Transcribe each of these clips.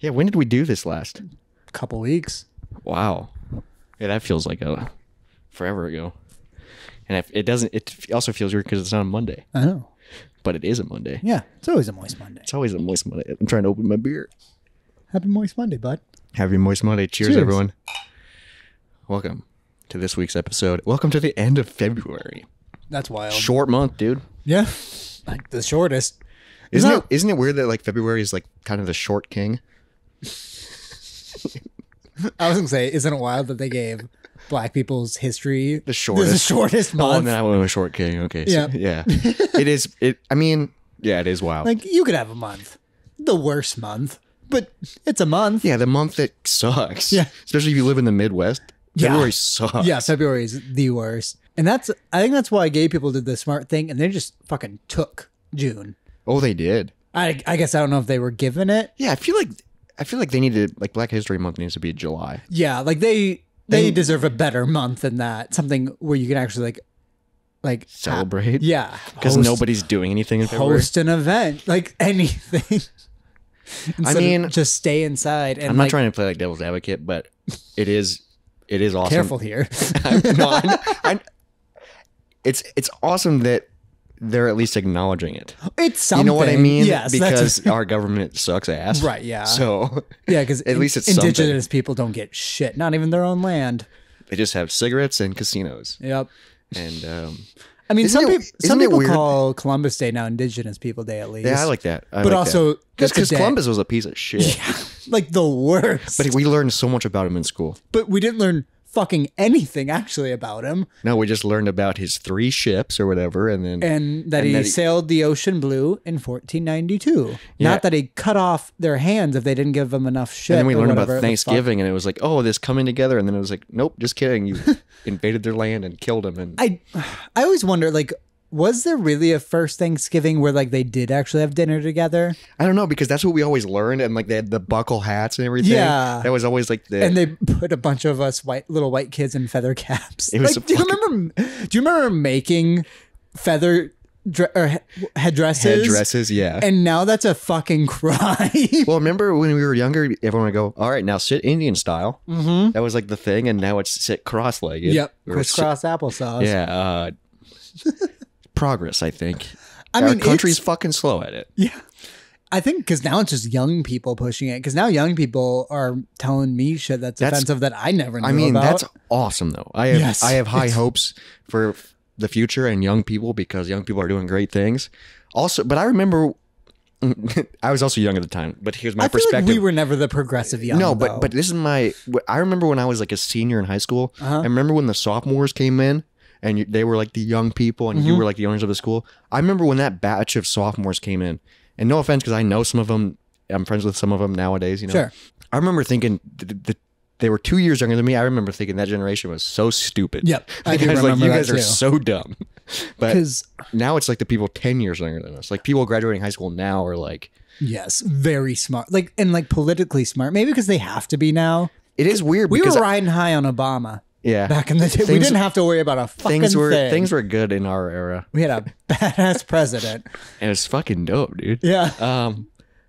Yeah, when did we do this last? Couple weeks. Wow. Yeah, that feels like forever ago. And if it doesn't, it also feels weird because it's not a Monday. I know. But it is a Monday. Yeah, it's always a moist Monday. It's always a moist Monday. I'm trying to open my beer. Happy moist Monday, bud. Happy moist Monday. Cheers, everyone. Welcome to this week's episode. Welcome to the end of February. That's wild. Short month, dude. Yeah, like the shortest. Isn't it weird that like February is like kind of the short king? I was gonna say, isn't it wild that they gave Black people's history the shortest month? Oh, and then I went with short king. Okay, so, yeah. It is. I mean, yeah, it is wild. Like you could have a month, the worst month, but it's a month. Yeah, the month that sucks. Yeah, especially if you live in the Midwest. February sucks. Yeah, February is the worst, and I think that's why gay people did the smart thing, and they just fucking took June. Oh, they did. I guess I don't know if they were given it. Yeah, I feel like they needed like Black History Month needs to be July. Yeah, like they deserve a better month than that. Something where you can actually like celebrate. Yeah, because nobody's doing anything in February. Host an event, like anything. I mean, just stay inside. And I'm not trying to play like devil's advocate, but it is awesome. Careful here. It's awesome that they're at least acknowledging it. It's something. You know what I mean? Yes. Because our government sucks ass. Right, yeah. So yeah, because at least it's indigenous something. people don't get shit. Not even their own land. They just have cigarettes and casinos. Yep. And I mean, some people weird? Call Columbus Day now Indigenous People Day at least. Yeah, I like that. But also because Columbus was a piece of shit. Yeah, like the worst. But we learned so much about him in school. But we didn't learn fucking anything actually about him. No, we just learned about his 3 ships or whatever, and that he sailed the ocean blue in 1492. Yeah. Not that he cut off their hands if they didn't give him enough shit. And then we learned about Thanksgiving, and it was like, oh, this coming together, and then it was like, nope, just kidding. You invaded their land and killed them. And I always wonder, like, was there really a first Thanksgiving where like they did actually have dinner together? I don't know, because that's what we always learned, and like they had the buckle hats and everything. Yeah, that was always like and they put a bunch of us little white kids in feather caps. It was like, do you remember making feather headdresses? Headdresses, yeah. And now that's a fucking crime. Well, remember when we were younger, everyone would go, all right, now sit Indian style. Mm-hmm. That was like the thing, and now it's sit cross-legged. Yep, crisscross applesauce. Yeah. Progress, I think. I mean, our country's fucking slow at it. Yeah. I think because now it's just young people pushing it. Because now young people are telling me shit that's offensive that I never knew about. I mean, that's awesome, though. I have high hopes for the future and young people because young people are doing great things. Also, but I remember I was also young at the time. But here's my perspective. Like we were never the progressive young. No, but this is I remember when I was like a senior in high school. I remember when the sophomores came in. And they were like the young people, and you were like the owners of the school. I remember when that batch of sophomores came in, and no offense, because I know some of them, I'm friends with some of them nowadays. You know, sure. I remember thinking they were 2 years younger than me. I remember thinking that generation was so stupid. Yep, I do remember you guys are so dumb. But now it's like the people 10 years younger than us. Like people graduating high school now are like, yes, very smart, like and like politically smart. Maybe because they have to be now. It is weird. We were riding high on Obama. Yeah. Back in the day, we didn't have to worry about a fucking thing. Things were good in our era. We had a badass president. And it was fucking dope, dude. Yeah.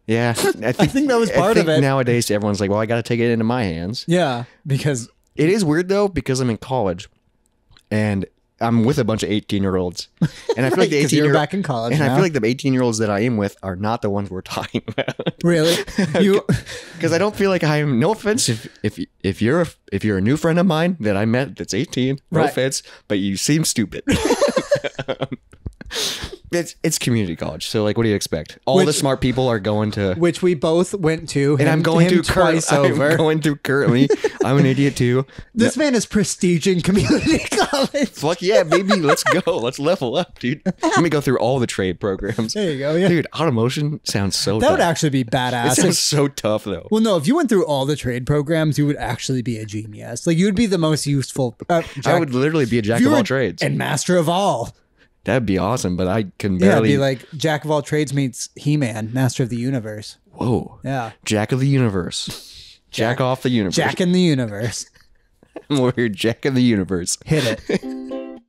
Yeah. I think that was part of it. Nowadays, everyone's like, well, I got to take it into my hands. Yeah. Because it is weird, though, because I'm in college and I'm with a bunch of 18-year-olds. And I feel like the 18-year-olds back in college. And now. I feel like the 18-year-olds that I am with are not the ones we're talking about. Really? Because I don't feel like I'm. No offense if you're a new friend of mine that I met that's 18. No offense, but you seem stupid. It's community college, so like, what do you expect? All the smart people are going to, which we both went to, and I'm going to twice over. I'm going to currently. I'm an idiot too. This man is prestiging community college. Fuck yeah, baby! Let's go. Let's level up, dude. Let me go through all the trade programs. There you go. Yeah, dude. Automotion sounds so. That tough. would actually be badass. It sounds so tough though. Well, no, if you went through all the trade programs, you would actually be a genius. Like you'd be the most useful. I would literally be a jack of all trades and master of all. That'd be awesome, but I can barely. Yeah, it'd be like Jack of all trades meets He-Man, master of the universe. Whoa. Yeah. Jack of the universe. Jack off the universe. Jack in the universe. We're Jack in the universe. Hit it.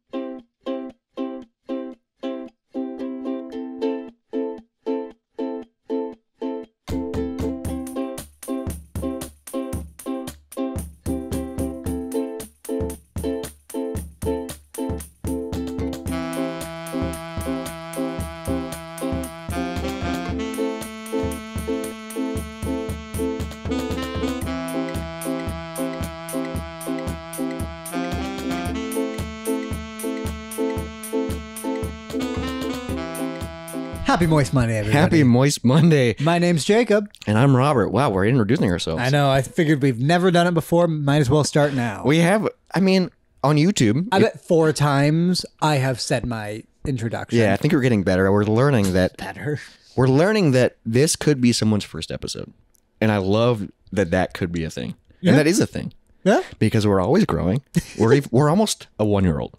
Happy Moist Monday, everybody. Happy Moist Monday. My name's Jacob. And I'm Robert. Wow, we're introducing ourselves. I know. I figured we've never done it before. Might as well start now. We have, I mean, on YouTube. I bet 4 times I have said my introduction. Yeah, I think we're getting better. We're learning that. Better. We're learning that this could be someone's first episode. And I love that that could be a thing. Yeah. And that is a thing. Yeah. Because we're always growing. We're almost a 1-year-old.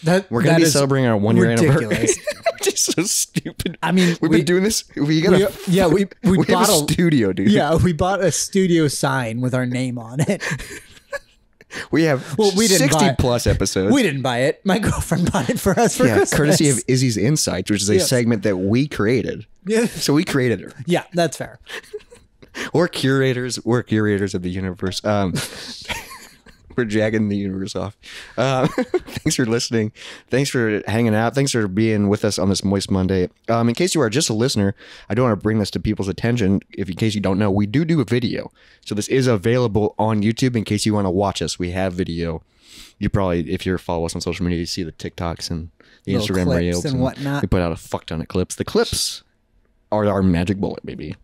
We're going to be celebrating our 1-year anniversary. Which is so stupid. I mean, we've been doing this. We bought a studio, dude. Yeah, we bought a studio sign with our name on it. We have 60 plus episodes. We didn't buy it. My girlfriend bought it for us for Christmas. Courtesy of Izzy's Insights, which is a segment that we created. Yeah. So we created her. Yeah, that's fair. We're curators. We're curators of the universe. We're jacking the universe off. Thanks for listening. Thanks for hanging out. Thanks for being with us on this Moist Monday. In case you are just a listener, I do want to bring this to people's attention. In case you don't know, we do a video. So this is available on YouTube in case you want to watch us. We have video. You probably, if you follow us on social media, you see the TikToks and the little Instagram reels and whatnot. We put out a fuck ton of clips. The clips are our magic bullet, baby.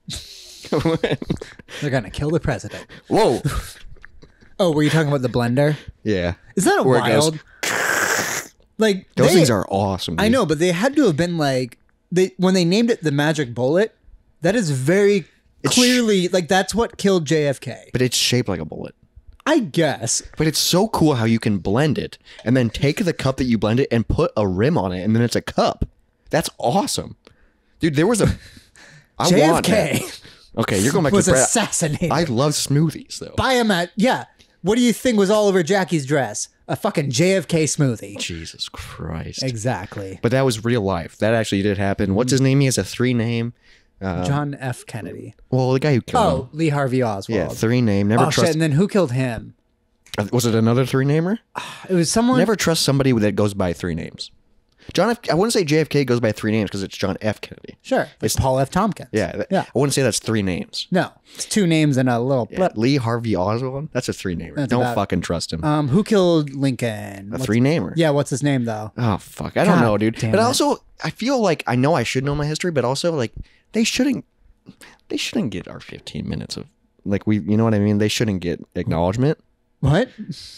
They're going to kill the president. Whoa. Oh, were you talking about the blender? Yeah. Is that wild? Like those things are awesome. Dude. I know, but they had to have been like when they named it the Magic Bullet. That is very clearly like that's what killed JFK. But it's shaped like a bullet. I guess. But it's so cool how you can blend it and then take the cup that you blend it and put a rim on it, and then it's a cup. That's awesome, dude. There was a JFK. Okay, you're going back was to assassinated. I love smoothies though. Buy them at What do you think was all over Jackie's dress? A fucking JFK smoothie. Jesus Christ. Exactly. But that was real life. That actually did happen. What's his name? He has a 3 name. John F. Kennedy. Well, the guy who killed him. Lee Harvey Oswald. Yeah, 3 name. Never trust. Shit, and then who killed him? Was it another 3-namer? It was someone. Never trust somebody that goes by 3 names. I wouldn't say JFK goes by 3 names because it's John F. Kennedy. Sure. It's Paul F. Tompkins. Yeah. I wouldn't say that's 3 names. No. It's 2 names and a little blip. Lee Harvey Oswald? That's a 3-namer. Don't fucking trust him. Who killed Lincoln? A 3-namer. Yeah, what's his name though? Oh, fuck. I don't know, dude. But also, I feel like I know I should know my history, but also like they shouldn't get our 15 minutes of like you know what I mean? They shouldn't get acknowledgement. What?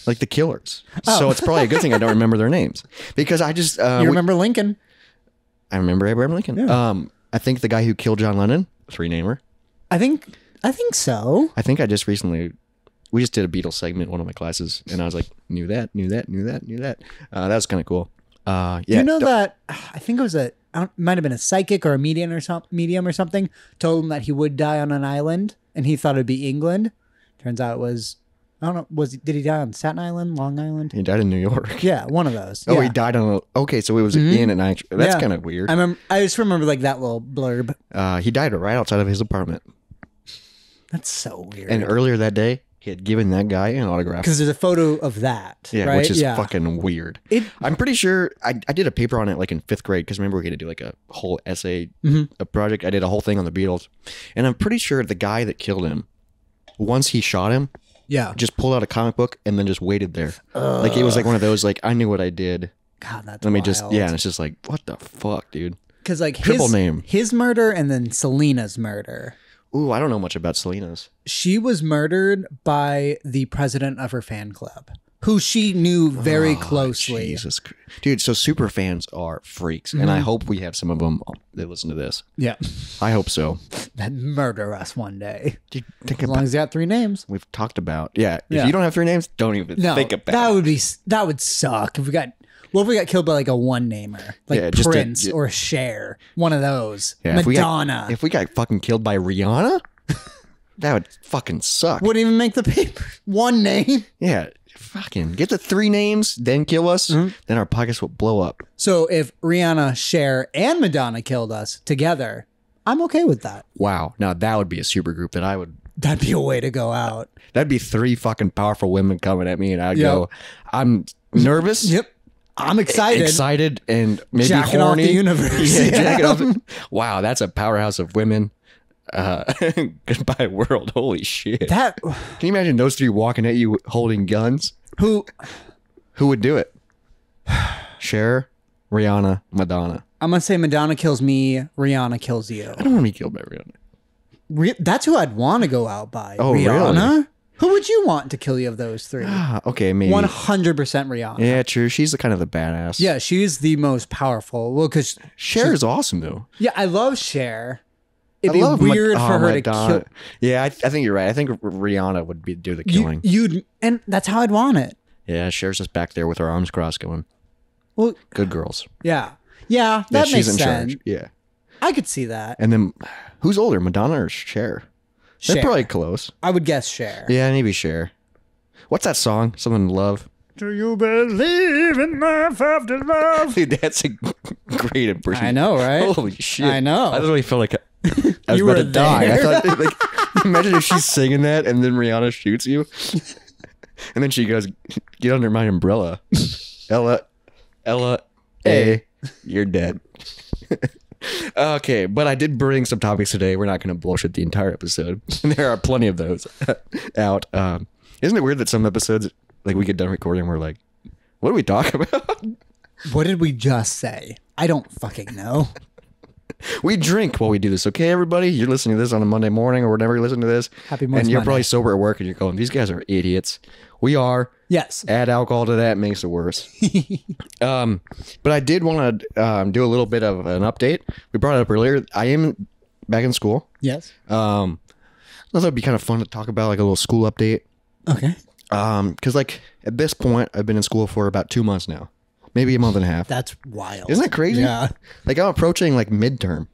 Like the killers. Oh. So it's probably a good thing I don't remember their names because I just you remember Lincoln. I remember Abraham Lincoln. Yeah. I think the guy who killed John Lennon, 3-namer. I think so. I think I just recently we just did a Beatles segment in one of my classes, and I was like, knew that. That was kind of cool. Yeah. You know that I think it was might have been a psychic or a medium or something told him that he would die on an island, and he thought it'd be England. Turns out it was. I don't know. Did he die on Staten Island, Long Island? He died in New York. Yeah, one of those. Oh, he died on. Okay, so it was in an actual. That's kind of weird. I just remember like that little blurb. He died right outside of his apartment. That's so weird. And earlier that day, he had given that guy an autograph. Because there's a photo of that. Yeah, right? which is fucking weird. I'm pretty sure I did a paper on it like in 5th grade because remember we had to do like a whole essay, a project. I did a whole thing on the Beatles, and I'm pretty sure the guy that killed him, once he shot him. Yeah. Just pulled out a comic book and then just waited there. Like it was like one of those, like, I knew what I did. God, that's Let me wild. just, and it's just like, what the fuck, dude? Because like triple name. His murder and then Selena's murder. Ooh, I don't know much about Selena's. She was murdered by the president of her fan club, who she knew very closely. Jesus, dude. So super fans are freaks, and I hope we have some of them that listen to this. Yeah, I hope so. That murder us one day. Dude, think as long as you got 3 names. We've talked about. If you don't have 3 names, don't even think about. That would suck if we got. What if we got killed by like a 1-namer, like Prince or Cher, one of those? Yeah, Madonna. If we got fucking killed by Rihanna, that would fucking suck. Wouldn't even make the paper. 1 name. Yeah. Fucking get the 3 names, then kill us, then our pockets will blow up. So if Rihanna, Cher, and Madonna killed us together, I'm okay with that. Wow. Now that would be a super group that I would. That'd be a way to go out. That'd be 3 fucking powerful women coming at me, and I'd go, I'm nervous. Yep. I'm excited. Excited and maybe jacking horny. Off the universe. Jacking off. Wow, that's a powerhouse of women. Goodbye world. Holy shit. Can you imagine those 3 walking at you holding guns? Who would do it? Cher, Rihanna, Madonna. I'm gonna say Madonna kills me, Rihanna kills you. I don't want to be killed by Rihanna. That's who I'd want to go out by. Oh, Rihanna? really? Who would you want to kill you of those three? Okay, maybe 100% Rihanna. Yeah, true. She's the kind of the badass. Yeah, she's the most powerful. Well, because Cher is awesome though. yeah, I love Cher. It'd be weird for her to kill. Yeah, I think you're right. I think Rihanna would do the killing. And that's how I'd want it. Yeah, Cher's just back there with her arms crossed, going, Well, "Good girls." yeah, that she's makes in sense. charge. Yeah. I could see that. And then, who's older, Madonna or Cher? They're Cher. probably close. I would guess Cher. Yeah, maybe Cher. What's that song? Something to love. Do you believe in life after love? Dude, that's a great impression. I know, right? Holy shit! I know. I literally felt like I was You about were to die. I there. thought, like, imagine if she's singing that and then Rihanna shoots you, and then she goes, "Get under my umbrella, Ella, Hey. you're dead." Okay, but I did bring some topics today. We're not going to bullshit the entire episode. There are plenty of those out. Isn't it weird that some episodes, like, we get done recording, we're like, what do we talk about? What did we just say? I don't fucking know. We drink while we do this, okay, everybody? You're listening to this on a Monday morning or whenever you're listening to this. Happy Monday. And you're probably sober at work and you're going, these guys are idiots. We are. Yes. Add alcohol to that, makes it worse. But I did want to do a little bit of an update. We brought it up earlier. I am back in school. Yes. I thought it'd be kind of fun to talk about, like, a little school update. Okay. Because, like, at this point, I've been in school for about 2 months now. Maybe a month and a half. That's wild. Isn't that crazy? Yeah. Like, I'm approaching, like, midterm.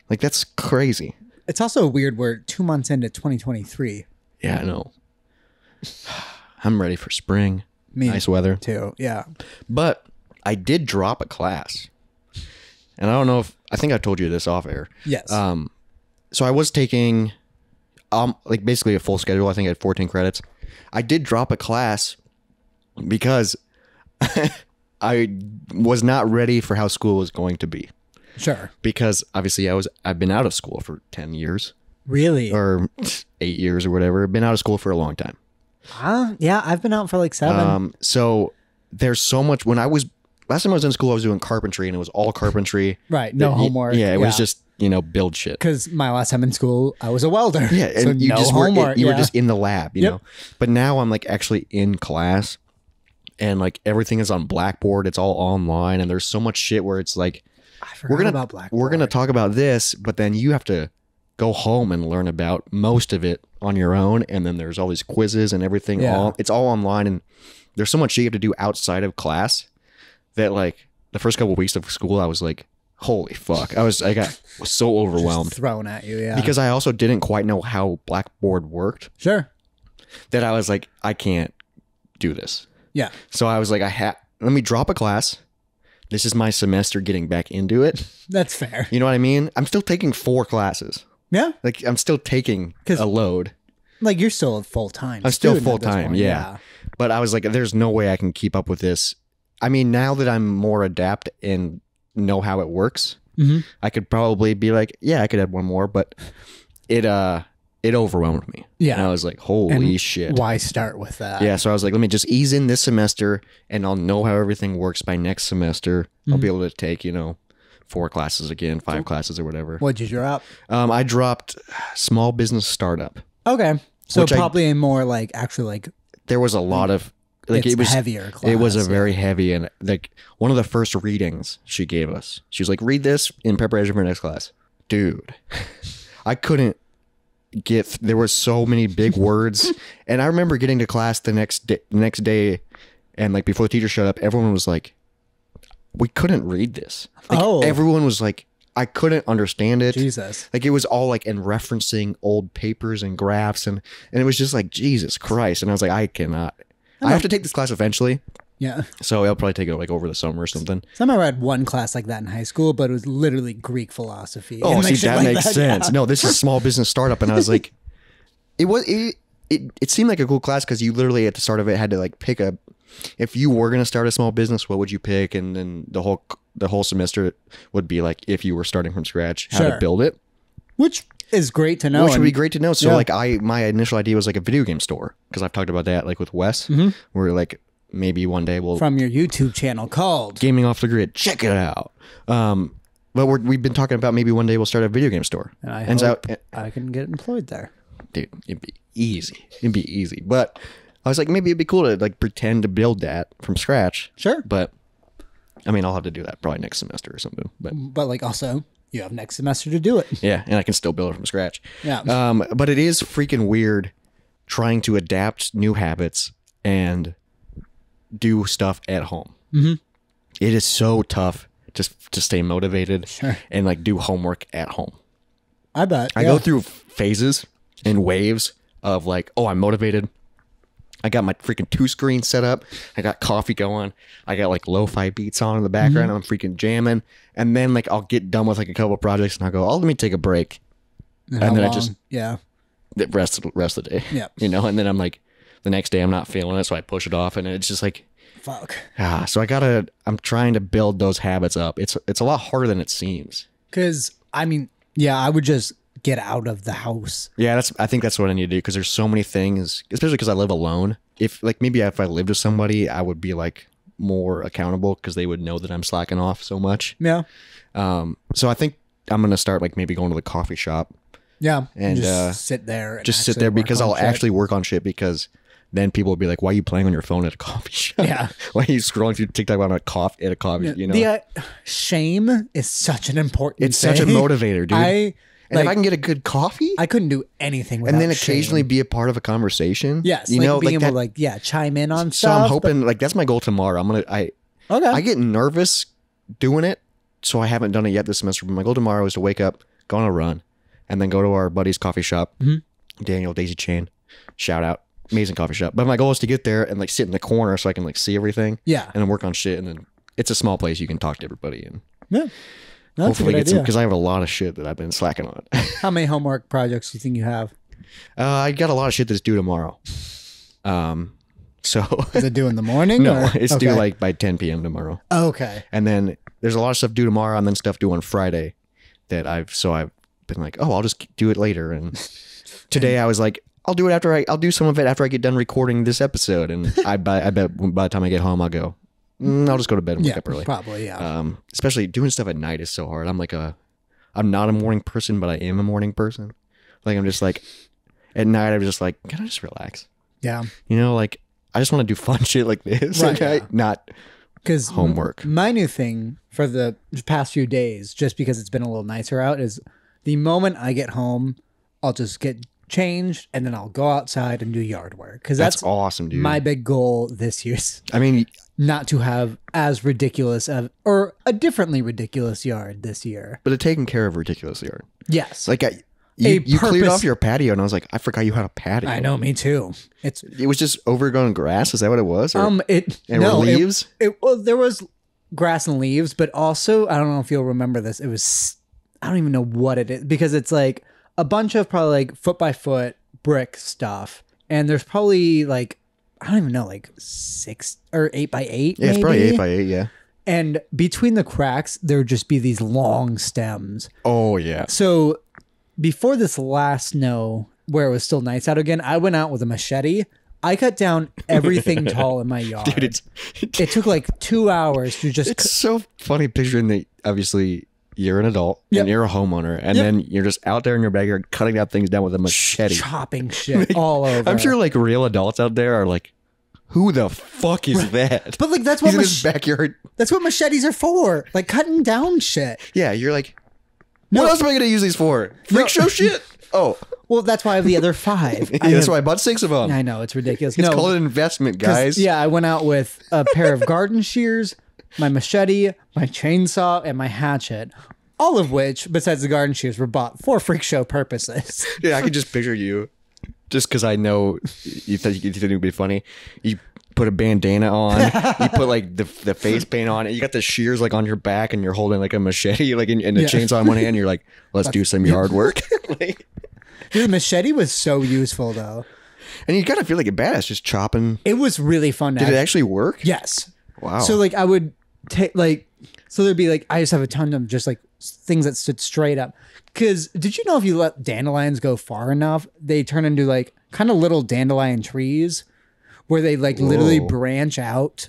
Like, that's crazy. It's also weird we're 2 months into 2023. Yeah, I know. I'm ready for spring. Me nice weather. too. Yeah. But I did drop a class. And I don't know if... I think I told you this off air. Yes. So I was taking... like, basically a full schedule. I think I had 14 credits. I did drop a class because I was not ready for how school was going to be. Sure. Because obviously I've been out of school for 10 years. Really? Or 8 years or whatever. Been out of school for a long time. Yeah, I've been out for like 7. So there's so much. Last time I was in school, I was doing carpentry and it was all carpentry. Right. No homework. Yeah, it was just, build shit. Because my last time in school, I was a welder. Yeah, and so you no just homework. you were just in the lab, you Yep. know. But now I'm, like, actually in class, and, like, everything is on Blackboard. It's all online, and there's so much shit where it's like, I forgot about Blackboard. we're gonna talk about this, but then you have to go home and learn about most of it on your own, and then there's all these quizzes and everything. Yeah. It's all online, and there's so much shit you have to do outside of class that, like, the first couple of weeks of school, I was like, holy fuck. I was so overwhelmed. Just thrown at you, yeah. Because I also didn't quite know how Blackboard worked. Sure. That I was like, I can't do this. Yeah. So I was like, let me drop a class. This is my semester getting back into it. That's fair. You know what I mean? I'm still taking 4 classes. Yeah. Like, I'm still taking a load. Like, you're still full-time. I'm still student at this full-time, point, yeah. But I was like, there's no way I can keep up with this. I mean, now that I'm more adept and know how it works, I could probably be like, yeah, I could add one more, but it overwhelmed me. Yeah. And I was like, holy And shit. Why start with that? Yeah, so I was like, let me just ease in this semester and I'll know how everything works by next semester. I'll be able to take, 4 classes again, 5 classes or whatever. What'd you drop? I dropped small business startup. Okay. So Which probably a more like, actually like, There was a lot of, like, it's it was heavier class. It was a very heavy, and, like, one of the first readings she gave us, she was like, read this in preparation for next class. Dude, I couldn't there were so many big words. And I remember getting to class the next day, and, like, before the teacher showed up, everyone was like, we couldn't read this. Like, everyone was like, I couldn't understand it. Jesus. Like, it was all, like, in referencing old papers and graphs, and it was just like, Jesus Christ. And I was like, I cannot. I have to take this class eventually. Yeah. So I'll probably take it, like, over the summer or something. Somehow I had one class like that in high school, but it was literally Greek philosophy. Oh, and see, shit that like makes sense. Yeah. No, this is small business startup. And I was like, it seemed like a cool class because you literally at the start of it had to, like, pick if you were going to start a small business, what would you pick? And then the whole semester would be like, if you were starting from scratch, how to build it. Which is great to know. Which would be great to know. So, yeah. like, my initial idea was, like, a video game store, because I've talked about that, like, with Wes, where, like, maybe one day we'll From your YouTube channel called Gaming Off the Grid. Check it out. But we've been talking about maybe one day we'll start a video game store. And I hope I can get employed there. Dude, it'd be easy. It'd be easy. But I was like, maybe it'd be cool to like pretend to build that from scratch. Sure. But I mean, I'll have to do that probably next semester or something. But like also, you have next semester to do it. Yeah, and I can still build it from scratch. Yeah. But it is freaking weird trying to adapt new habits and do stuff at home. Mm-hmm. It is so tough just to stay motivated Sure. and like do homework at home. I bet. I go through phases and waves of like, oh, I'm motivated. I got my freaking 2 screen set up. I got coffee going. I got like lo-fi beats on in the background. I'm freaking jamming. And then like I'll get done with like a couple of projects and I'll go, oh, let me take a break. And then long? I just the rest of the day. Yeah. You know, and then I'm like, the next day I'm not feeling it, so I push it off, and it's just like, fuck. So I'm trying to build those habits up. It's a lot harder than it seems. Because I mean, yeah, I would just get out of the house. Yeah, I think that's what I need to do, because there's so many things, especially because I live alone. If like maybe if I lived with somebody, I would be like more accountable because they would know that I'm slacking off so much. Yeah. So I think I'm gonna start like maybe going to the coffee shop. Yeah. And just sit there. And just sit there, because I'll shit. actually work on shit, because then people will be like, why are you playing on your phone at a coffee shop? Yeah. Why are you scrolling through TikTok at a coffee, Yeah. you know? The shame is such an important It's such a thing. motivator, dude. And if I can get a good coffee, I couldn't do anything without and then shame. occasionally be a part of a conversation. Yes. You like know, being like able that, to chime in on so stuff. I'm hoping like that's my goal tomorrow. Okay. I get nervous doing it, so I haven't done it yet this semester. But my goal tomorrow is to wake up, go on a run, and then go to our buddy's coffee shop, Daniel Daisy Chain, shout out, amazing coffee shop. But my goal is to get there and like sit in the corner so I can like see everything. Yeah. And then work on shit, and then it's a small place, you can talk to everybody, and Yeah. That's hopefully a good get some, idea. because I have a lot of shit that I've been slacking on. How many homework projects do you think you have? I got a lot of shit that's due tomorrow. So Is it due in the morning? no, or? it's due like by 10 p.m. tomorrow. Okay. And then there's a lot of stuff due tomorrow, and then stuff due on Friday that I've been like, oh, I'll just do it later. And today I was like, I'll do some of it after I get done recording this episode. And I bet by the time I get home, I'll go, I'll just go to bed and wake up early. Probably, yeah. Especially doing stuff at night is so hard. I'm not a morning person, but I am a morning person. Like I'm just like, at night I'm just like, can I just relax? Yeah. You know, like I just want to do fun shit like this. Right, Okay? yeah. Not Because homework. My new thing for the past few days, just because it's been a little nicer out, is the moment I get home, I'll just get changed and then I'll go outside and do yard work. Because That's awesome, dude. my big goal this year is I mean, not to have as ridiculous or a differently ridiculous yard this year. but a taken care of ridiculous yard. Yes. Like you cleared off your patio, and I was like, I forgot you had a patio. I know, me too. It was just overgrown grass. Is that what it was? Or, Were leaves? Well, there was grass and leaves, but also, I don't know if you'll remember this. It was, I don't even know what it is, because it's like a bunch of probably like foot by foot brick stuff. And there's probably like, I don't even know, like 6 or 8 by 8. Yeah, it's probably 8 by 8. Yeah. And between the cracks, there would just be these long stems. Oh yeah. So before this last snow, where it was still nice out again, I went out with a machete. I cut down everything tall in my yard. Dude, it took like 2 hours to just. It's so funny picturing that. Obviously, you're an adult and you're a homeowner, and then you're just out there in your backyard cutting out things down with a machete, chopping shit all over. I'm sure like real adults out there are like, who the fuck is that? But like that's He's what in his backyard. That's what machetes are for. Like cutting down shit. Yeah, you're like, what else am I going to use these for? Freak show shit? Oh. Well, that's why I have the other 5. That's why I bought 6 of them. I know, it's ridiculous. It's called an investment, guys. Yeah, I went out with a pair of garden shears, my machete, my chainsaw, and my hatchet. All of which, besides the garden shears, were bought for freak show purposes. Yeah, I can just picture you, just because I know you think it would be funny. You put a bandana on, you put like the face paint on, and you got the shears like on your back, and you're holding like a machete, like and a chainsaw in one hand. You're like, let's do some yard work. Like, dude, the machete was so useful though, and you gotta feel like a badass just chopping. It was really fun. Did it actually work? Yes. Wow. So like I would take so there'd be like I just have a ton of just like things that stood straight up. Because did you know if you let dandelions go far enough, they turn into like kind of little dandelion trees, where they like literally branch out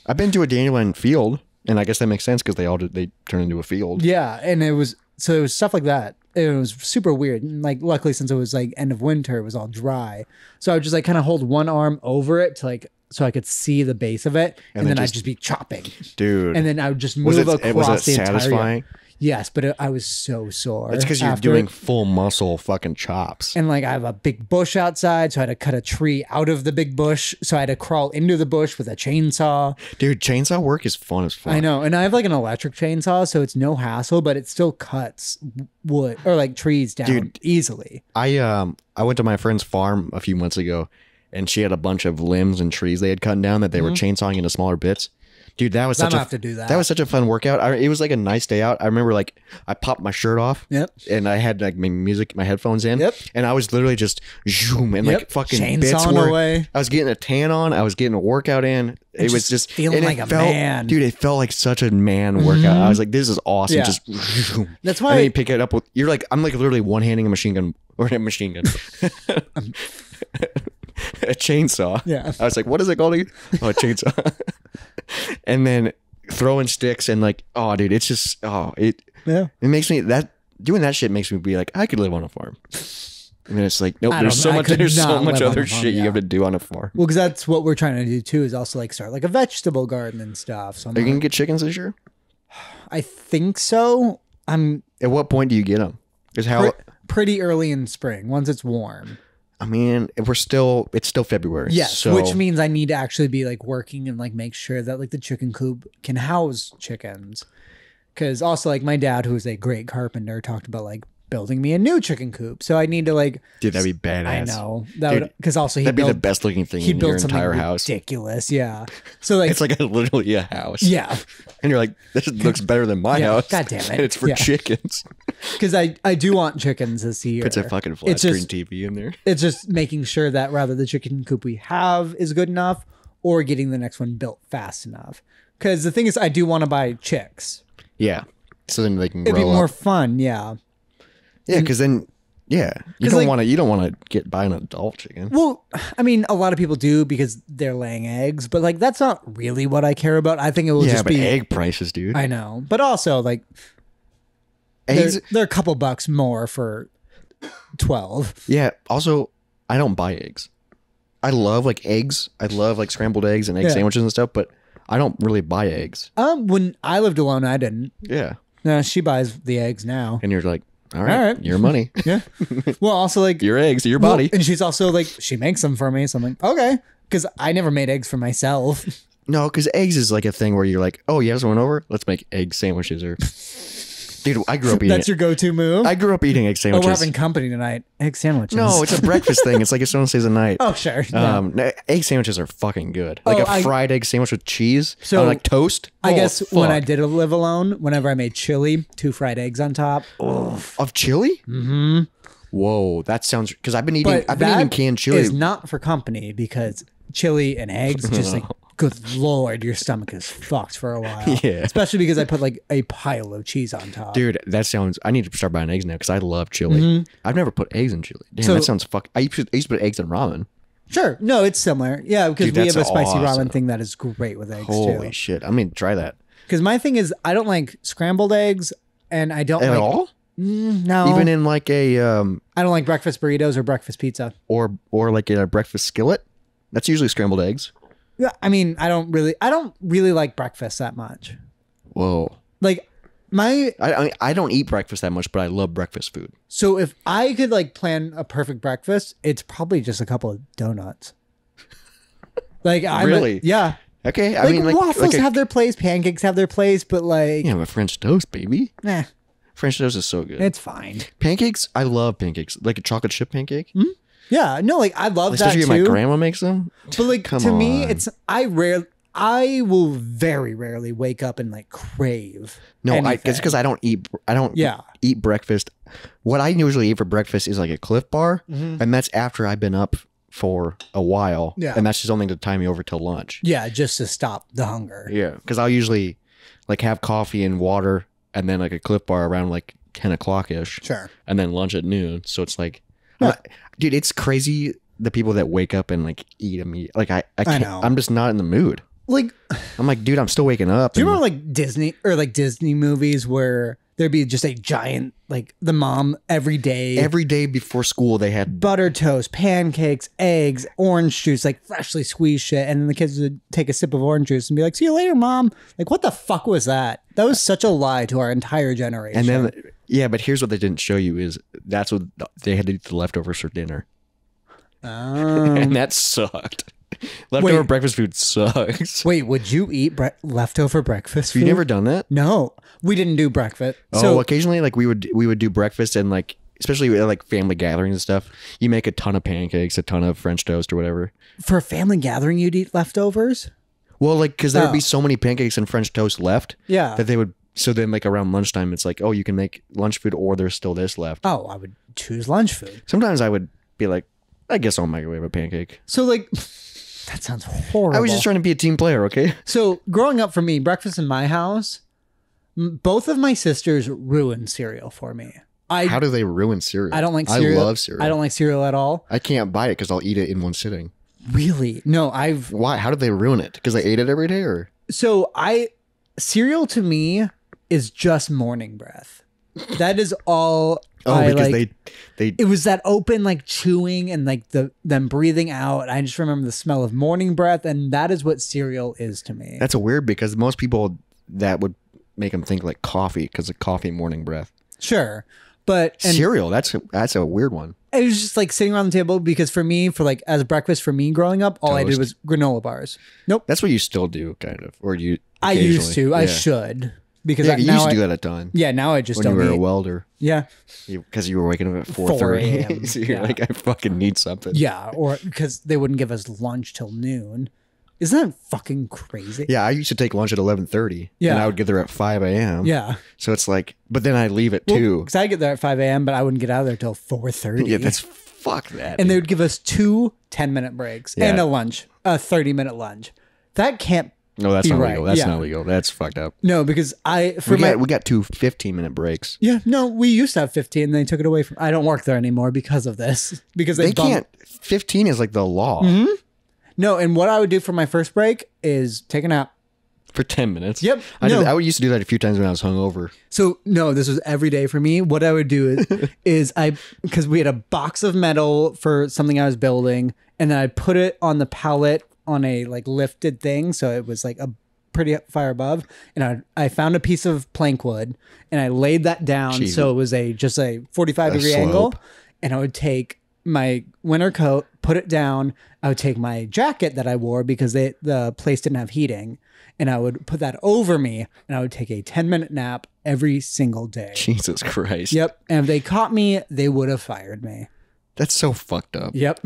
I've been to a dandelion field, and I guess that makes sense because they turn into a field. Yeah, and it was stuff like that. It was super weird. And like luckily since it was like end of winter, it was all dry. So I would just like kind of hold one arm over it to like so I could see the base of it, and then I'd just be chopping. Dude. And then I would just move across was it the satisfying? entire. Yes, but I was so sore. It's because you're doing full muscle fucking chops. And like I have a big bush outside, so I had to cut a tree out of the big bush. So I had to crawl into the bush with a chainsaw. Dude, chainsaw work is fun as fuck. I know. And I have like an electric chainsaw, so it's no hassle, but it still cuts wood or like trees down easily. I went to my friend's farm a few months ago, and she had a bunch of limbs and trees they had cut down that they were chainsawing into smaller bits. Dude, that was have to do that. That was such a fun workout. It was like a nice day out. I remember like I popped my shirt off. Yep. And I had like my headphones in. Yep. And I was literally just zoom and like fucking bits chainsawing away. I was getting a tan on. I was getting a workout in. It was just feeling like a man. Dude, it felt like such a man workout. I was like, this is awesome. Yeah. Just zoom. That's why and then you pick it up with I'm like literally one-handing a machine gun or a machine gun. A chainsaw. Yeah. I was like, what is it called again? Oh, a chainsaw. And then throwing sticks and like, oh dude, it's just it makes me doing that shit makes me be like, I could live on a farm. And then it's like, nope, there's so much other shit you have to do on a farm. Well, because that's what we're trying to do too, is also like start like a vegetable garden and stuff. So are you gonna get chickens this year? I think so. At what point do you get them? Is how pretty early in spring once it's warm. I mean, it's still February. Yes, so. which means I need to actually be like working and like make sure that like the chicken coop can house chickens. Because also like my dad, who is a great carpenter, talked about like building me a new chicken coop. So I need to like, dude, that'd be badass. I know that would, because also that'd be the best looking thing in your entire house. Ridiculous, yeah. So like it's like literally a house. Yeah, and you're like, this looks better than my house. God damn it! And it's for chickens. Because I do want chickens this year. Puts a fucking flat screen TV in there. It's just making sure that rather the chicken coop we have is good enough, or getting the next one built fast enough. Because the thing is, I do want to buy chicks. Yeah, so then they can grow up. It'd be more up. fun, yeah. Yeah, because then, you don't want to buy an adult chicken. Well, I mean, a lot of people do because they're laying eggs, but like that's not really what I care about. I think it will just be egg prices, dude. I know, but also like eggs, they're a couple bucks more for 12. Yeah. Also, I don't buy eggs. I love like eggs. I love like scrambled eggs and egg sandwiches and stuff, but I don't really buy eggs. When I lived alone, I didn't. Yeah. No, she buys the eggs now, and you're like, all right, your money. Yeah. Well, also like your eggs, your body. And she's also like, she makes them for me. So I'm like, okay. Because I never made eggs for myself. No, because eggs is like a thing where you're like, oh, you have someone over? Let's make egg sandwiches. Or, dude, I grew up eating That's your go-to move? I grew up eating egg sandwiches. Oh, we're having company tonight. Egg sandwiches. No, it's a breakfast thing. It's like if someone stays a night. Oh, sure. Egg sandwiches are fucking good. Like a fried egg sandwich with cheese. So on like toast. I guess when I did live alone, whenever I made chili, 2 fried eggs on top. Of chili? Mm-hmm. Whoa, that sounds, because I've been eating canned chili. It's not for company because chili and eggs just like, good Lord, your stomach is fucked for a while. Yeah. Especially because I put like a pile of cheese on top. Dude, that sounds, I need to start buying eggs now because I love chili. Mm-hmm. I've never put eggs in chili. Damn, that sounds I used to put eggs in ramen. Sure. No, it's similar. Yeah, because we have a spicy ramen thing that is great with eggs too. Holy shit. I'm going to try that. Because my thing is, I don't like scrambled eggs and I don't At all? No. Even in like a... I don't like breakfast burritos or breakfast pizza. Or like in a breakfast skillet. That's usually scrambled eggs. Yeah, I mean, I don't really like breakfast that much. Whoa. Like I don't eat breakfast that much, but I love breakfast food. So if I could like plan a perfect breakfast, it's probably just a couple of donuts. Like really? Yeah. Okay. I mean, like waffles have their place, pancakes have their place, but like but French toast, baby. Nah. French toast is so good. It's fine. Pancakes, I love pancakes. Like a chocolate chip pancake. Mm-hmm. Yeah, no, like I love that too. Especially if my grandma makes them. But like to me, it's I will very rarely wake up and like crave. No, it's because I don't eat eat breakfast. What I usually eat for breakfast is like a Cliff Bar, and that's after I've been up for a while. Yeah, and that's just only to time me over till lunch. Yeah, just to stop the hunger. Yeah, because I'll usually like have coffee and water, and then like a Cliff Bar around like 10 o'clock ish. Sure, and then lunch at noon. So it's like, dude, it's crazy the people that wake up and like eat them. Like I can't, know. I'm just not in the mood. Like, I'm like, dude, I'm still waking up. do you remember like Disney movies where there'd be just a giant, like the mom every day before school they had butter toast, pancakes, eggs, orange juice, like freshly squeezed shit. And then the kids would take a sip of orange juice and be like, see you later, mom. Like, what the fuck was that? That was such a lie to our entire generation. And then, yeah, but here's what they didn't show you is that's what they had to eat the leftovers for dinner. And that sucked. Leftover breakfast food sucks. Wait, would you eat leftover breakfast food? You never done that? No, we didn't do breakfast. So occasionally, like we would do breakfast and like, especially at like family gatherings and stuff, you make a ton of pancakes, a ton of French toast or whatever. For a family gathering, you'd eat leftovers? Well, like, because there would be so many pancakes and French toast left. Yeah. That they would, so then like around lunchtime, it's like, oh, you can make lunch food or there's still this left. Oh, I would choose lunch food. Sometimes I would be like, I guess I'll microwave a pancake. So like, that sounds horrible. I was just trying to be a team player, okay? So growing up for me, breakfast in my house, both of my sisters ruined cereal for me. How do they ruin cereal? I don't like cereal. I love cereal. I don't like cereal at all. I can't buy it because I'll eat it in one sitting. Really? No, Why? How did they ruin it? Because I ate it every day, or? So cereal to me is just morning breath. That is all. Because they it was that open like chewing and like them breathing out. I just remember the smell of morning breath, and that is what cereal is to me. That's weird because most people that would make them think like coffee because of coffee morning breath. Sure, but cereal that's a weird one. It was just like sitting around the table because for me, for like as breakfast for me growing up, all I did was granola bars. Nope, that's what you still do, kind of, or you. I used to. Yeah. I should. Because you used to do that a ton. Yeah, now I just don't. When you were a welder. Yeah. Because you were waking up at 4:30 a.m. So you're like, I fucking need something. Yeah, or because they wouldn't give us lunch till noon. Isn't that fucking crazy? Yeah, I used to take lunch at 11:30. Yeah. And I would get there at 5 a.m. Yeah. So it's like, but then I leave at 2. Because I get there at 5 a.m., but I wouldn't get out of there till 4:30. Yeah, fuck that. And they would give us 2 10-minute breaks and a lunch, a 30-minute lunch. That can't. No, that's not legal. That's Yeah. not legal. That's fucked up. No, because we got 2 15-minute breaks. Yeah, no, we used to have 15. And they took it away from. I don't work there anymore because of this. Because they can't. 15 is like the law. Mm-hmm. No, and what I would do for my first break is take a nap. For 10 minutes. Yep. I would used to do that a few times when I was hungover. So no, this was every day for me. What I would do is because we had a box of metal for something I was building, and then I'd put it on the pallet on a like lifted thing, so it was like a pretty far above, and I found a piece of plank wood and I laid that down. Jeez. So it was just a 45-degree angle, and I would take my winter coat, put it down. I would take my jacket that I wore because the place didn't have heating, and I would put that over me, and I would take a 10-minute nap every single day. Jesus Christ. Yep. And if they caught me, they would have fired me. That's so fucked up. Yep.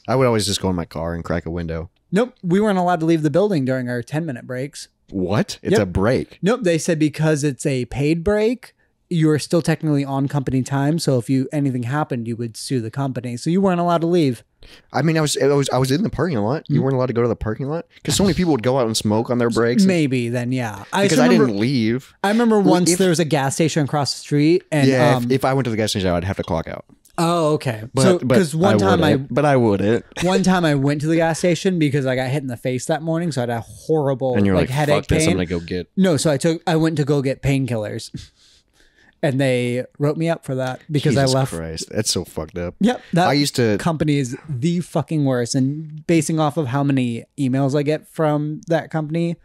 I would always just go in my car and crack a window. Nope. We weren't allowed to leave the building during our 10-minute breaks. What? It's a break. Nope. They said because it's a paid break, you are still technically on company time. So if anything happened, you would sue the company. So you weren't allowed to leave. I mean, I was in the parking lot. You weren't allowed to go to the parking lot because so many people would go out and smoke on their breaks. Maybe then, yeah. Because I didn't leave. I remember once there was a gas station across the street, and if I went to the gas station, I'd have to clock out. Oh, okay. Because one time I wouldn't. One time I went to the gas station because I got hit in the face that morning, so I had a horrible and you're like headache fuck this, pain. I'm gonna go get. No, so I went to go get painkillers. And they wrote me up for that because Jesus I left. Christ, that's so fucked up. Yep. That – company is the fucking worst. And basing off of how many emails I get from that company.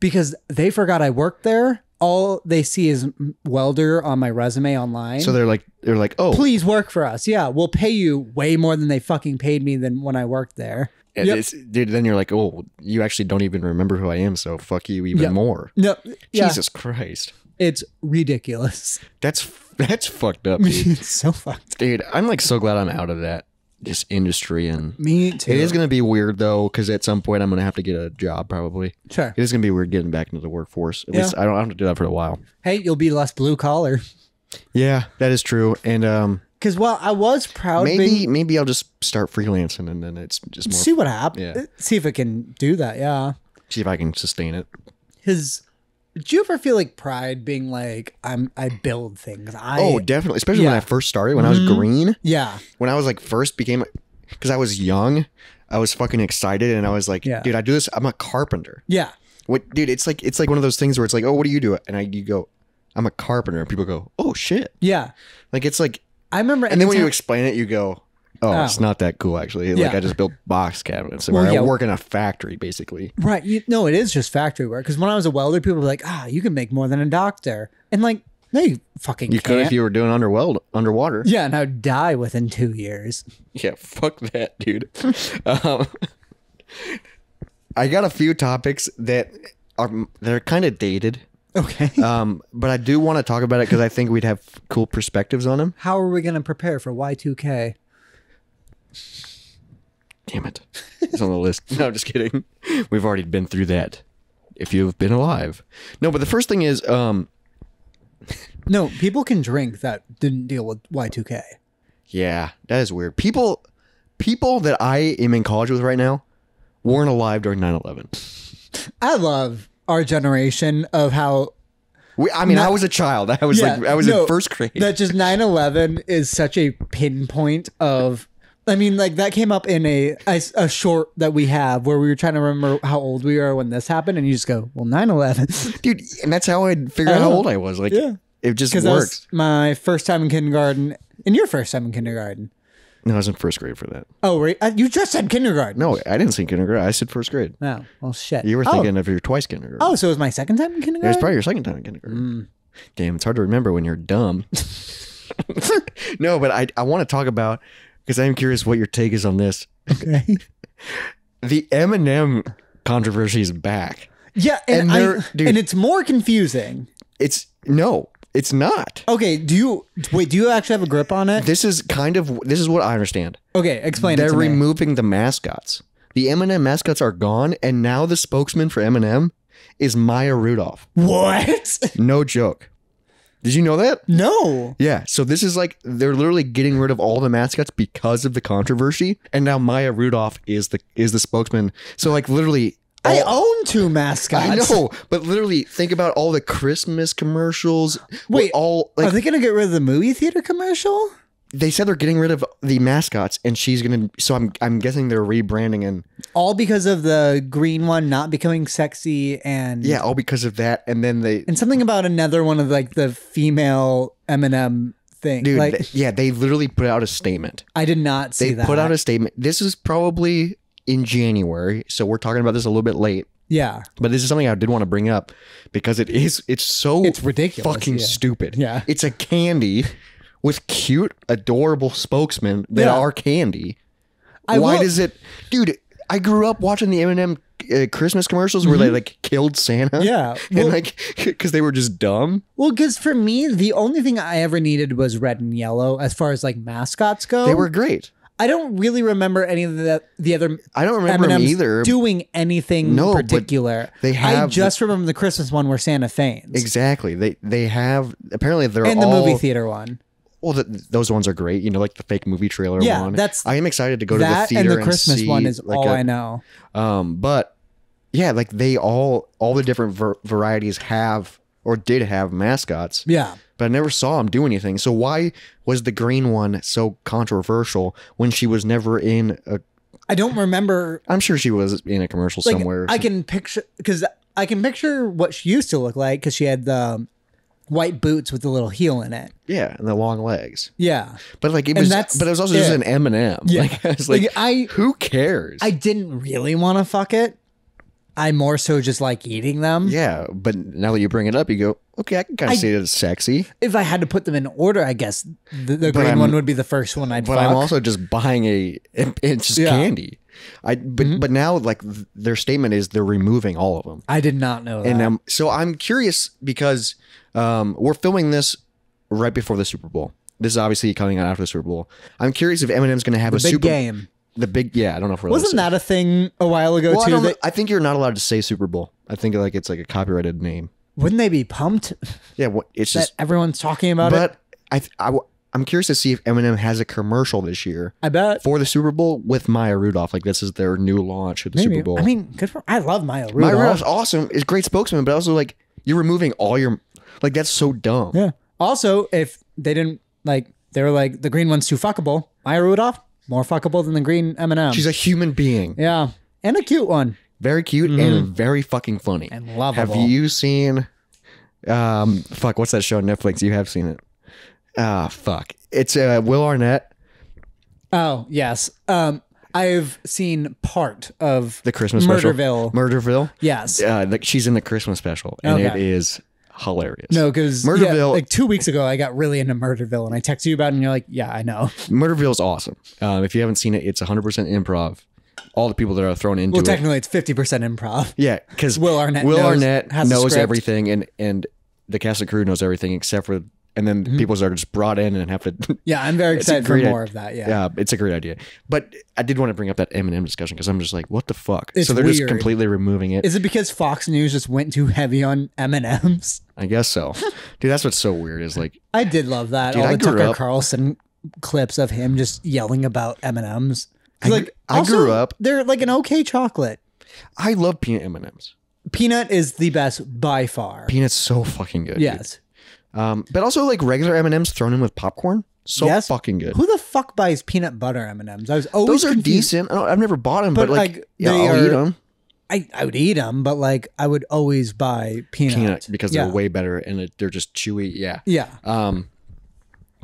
Because they forgot I worked there. All they see is welder on my resume online. So they're like, oh. Please work for us. Yeah, we'll pay you way more than they fucking paid me than when I worked there. Yep. Dude, then you're like, oh, you actually don't even remember who I am, so fuck you even more. No, Jesus Christ. It's ridiculous. That's fucked up, dude. It's so fucked. Dude, I'm like so glad I'm out of this industry. And me too. It is going to be weird though, because at some point I'm going to have to get a job probably. Sure. It is going to be weird getting back into the workforce. At least I don't have to do that for a while. Hey, you'll be less blue collar. Yeah, that is true. And because I was proud. Maybe I'll just start freelancing and then it's just more. See what happens. Yeah. See if it can do that. Yeah. See if I can sustain it. Did you ever feel like pride being like, I build things? Definitely. Especially when I first started, when I was green. Yeah. When I was like first became because I was young, I was fucking excited, and I was like, dude, I do this. I'm a carpenter. Yeah. What, dude? It's like one of those things where it's like, oh, what do you do? And you go, I'm a carpenter, and people go, oh shit. Yeah. Like it's like I remember, and then when you explain it, you go, oh, it's not that cool actually. Like I just built box cabinets. Well, I work in a factory basically. Right. No, it is just factory work. Because when I was a welder, people were like, you can make more than a doctor, and like. No, you fucking You could if you were doing underwater. Yeah, and I'd die within 2 years. Yeah, fuck that, dude. I got a few topics that are kind of dated. Okay. But I do want to talk about it because I think we'd have cool perspectives on them. How are we going to prepare for Y2K? Damn it. It's on the list. No, just kidding. We've already been through that. If you've been alive. No, but the first thing is... No, people can drink that didn't deal with Y2K. Yeah, that is weird. People that I am in college with right now weren't alive during 9/11. I love our generation of how... I was a child. I was in first grade. That just 9/11 is such a pinpoint of... I mean, like that came up in a short that we have where we were trying to remember how old we were when this happened, and you just go, well, 9/11. Dude, and that's how I'd figure out how old I was. Like, it just worked. That was my first time in kindergarten, and your first time in kindergarten. No, I was in first grade for that. Oh, right. You just said kindergarten. No, I didn't say kindergarten. I said first grade. Oh, well, shit. You were thinking of your twice kindergarten. Oh, so it was my second time in kindergarten? It was probably your second time in kindergarten. Damn, it's hard to remember when you're dumb. No, but I want to talk about... Because I'm curious what your take is on this. Okay. The Eminem controversy is back. Yeah, and it's more confusing. It's not. Okay, do you actually have a grip on it? This is what I understand. Okay, explain it to me. They're removing the mascots. The Eminem mascots are gone, and now the spokesman for Eminem is Maya Rudolph. What? No joke. Did you know that? No. Yeah. So this is like they're literally getting rid of all the mascots because of the controversy, and now Maya Rudolph is the spokesman. So like literally, I own 2 mascots. I know, but literally think about all the Christmas commercials. Wait, are they gonna get rid of the movie theater commercial? They said they're getting rid of the mascots, and she's gonna. So I'm guessing they're rebranding and all because of the green one not becoming sexy and all because of that. And then and something about another one of like the female Eminem thing. Dude, like, they literally put out a statement. I did not see that. They put out a statement. This is probably in January, so we're talking about this a little bit late. Yeah, but this is something I did want to bring up because it's ridiculous, fucking stupid. Yeah, it's a candy with cute, adorable spokesmen that are candy. Why does it... Dude, I grew up watching the Eminem Christmas commercials where they like killed Santa. Yeah. Well, and like, because they were just dumb. Well, because for me, the only thing I ever needed was red and yellow as far as like mascots go. They were great. I don't really remember any of the other... I don't remember them either. Doing anything particular. They have... I just remember the Christmas one where Santa feigns. Exactly. They have... Apparently they're and the movie theater one. Well, those ones are great. You know, like the fake movie trailer one. Yeah, I am excited to go to the theater and the Christmas see, one is like all I know. But yeah, like they all the different varieties have or did have mascots. Yeah. But I never saw them do anything. So why was the green one so controversial when she was never in a... I don't remember. I'm sure she was in a commercial somewhere. I can picture what she used to look like because she had the white boots with the little heel in it. Yeah, and the long legs. Yeah. But like it was also just an M&M. Yeah. Like, I was like, who cares? I didn't really want to fuck it. I more so just like eating them. Yeah, but now that you bring it up, you go, okay, I can kind of see it as sexy. If I had to put them in order, I guess the green one would be the first one I'd fuck. But I'm also just buying it's just candy. But now like their statement is they're removing all of them. I did not know that. And so I'm curious because we're filming this right before the Super Bowl. This is obviously coming out after the Super Bowl. I'm curious if Eminem's going to have a big game. The big, I don't know if we're Wasn't that a thing a while ago too? I think you're not allowed to say Super Bowl. I think like it's like a copyrighted name. Wouldn't they be pumped? Yeah, it's just everyone's talking about it. But I'm curious to see if Eminem has a commercial this year. I bet for the Super Bowl with Maya Rudolph. Like this is their new launch at the Super Bowl. I mean, good for. I love Maya Rudolph. Maya Rudolph's awesome. Is a great spokesman, but also like you're removing all your like that's so dumb. Yeah. Also, if they didn't like, they were like the green one's too fuckable. Maya Rudolph, More fuckable than the green M&M. She's a human being. Yeah. And a cute one. Very cute and very fucking funny. And lovable. Have you seen what's that show on Netflix? You have seen it. Fuck. It's Will Arnett. Oh, yes. I've seen part of The Christmas Murderville. special. Murderville? Yes. She's in the Christmas special, and it is hilarious. No, because Murderville, like 2 weeks ago, I got really into Murderville, and I texted you about it, and you're like, yeah, I know. Murderville's awesome. If you haven't seen it, it's 100% improv. All the people that are thrown into it. Well, technically, it's 50% improv. Yeah, because Will Arnett knows everything, and the cast and crew knows everything except for... And then people are just brought in and have to... Yeah, I'm very excited for more of that, Yeah, it's a great idea. But I did want to bring up that M&M discussion because I'm just like, what the fuck? It's so they're weird. just completely removing it. Is it because Fox News just went too heavy on M&Ms? I guess so. Dude, that's what's so weird is like... I did love that. Dude, All I the grew Tucker up- Carlson clips of him just yelling about M&Ms. I grew up... They're like an okay chocolate. I love peanut M&Ms. Peanut is the best by far. Peanut's so fucking good. Yes. Dude. But also like regular M&Ms thrown in with popcorn. So fucking good. Who the fuck buys peanut butter M&Ms? I was always Those are confused. decent. I've never bought them, but like yeah, they I'll eat them. I would eat them, but like I would always buy peanut Because they're way better and they're just chewy. Yeah. Yeah.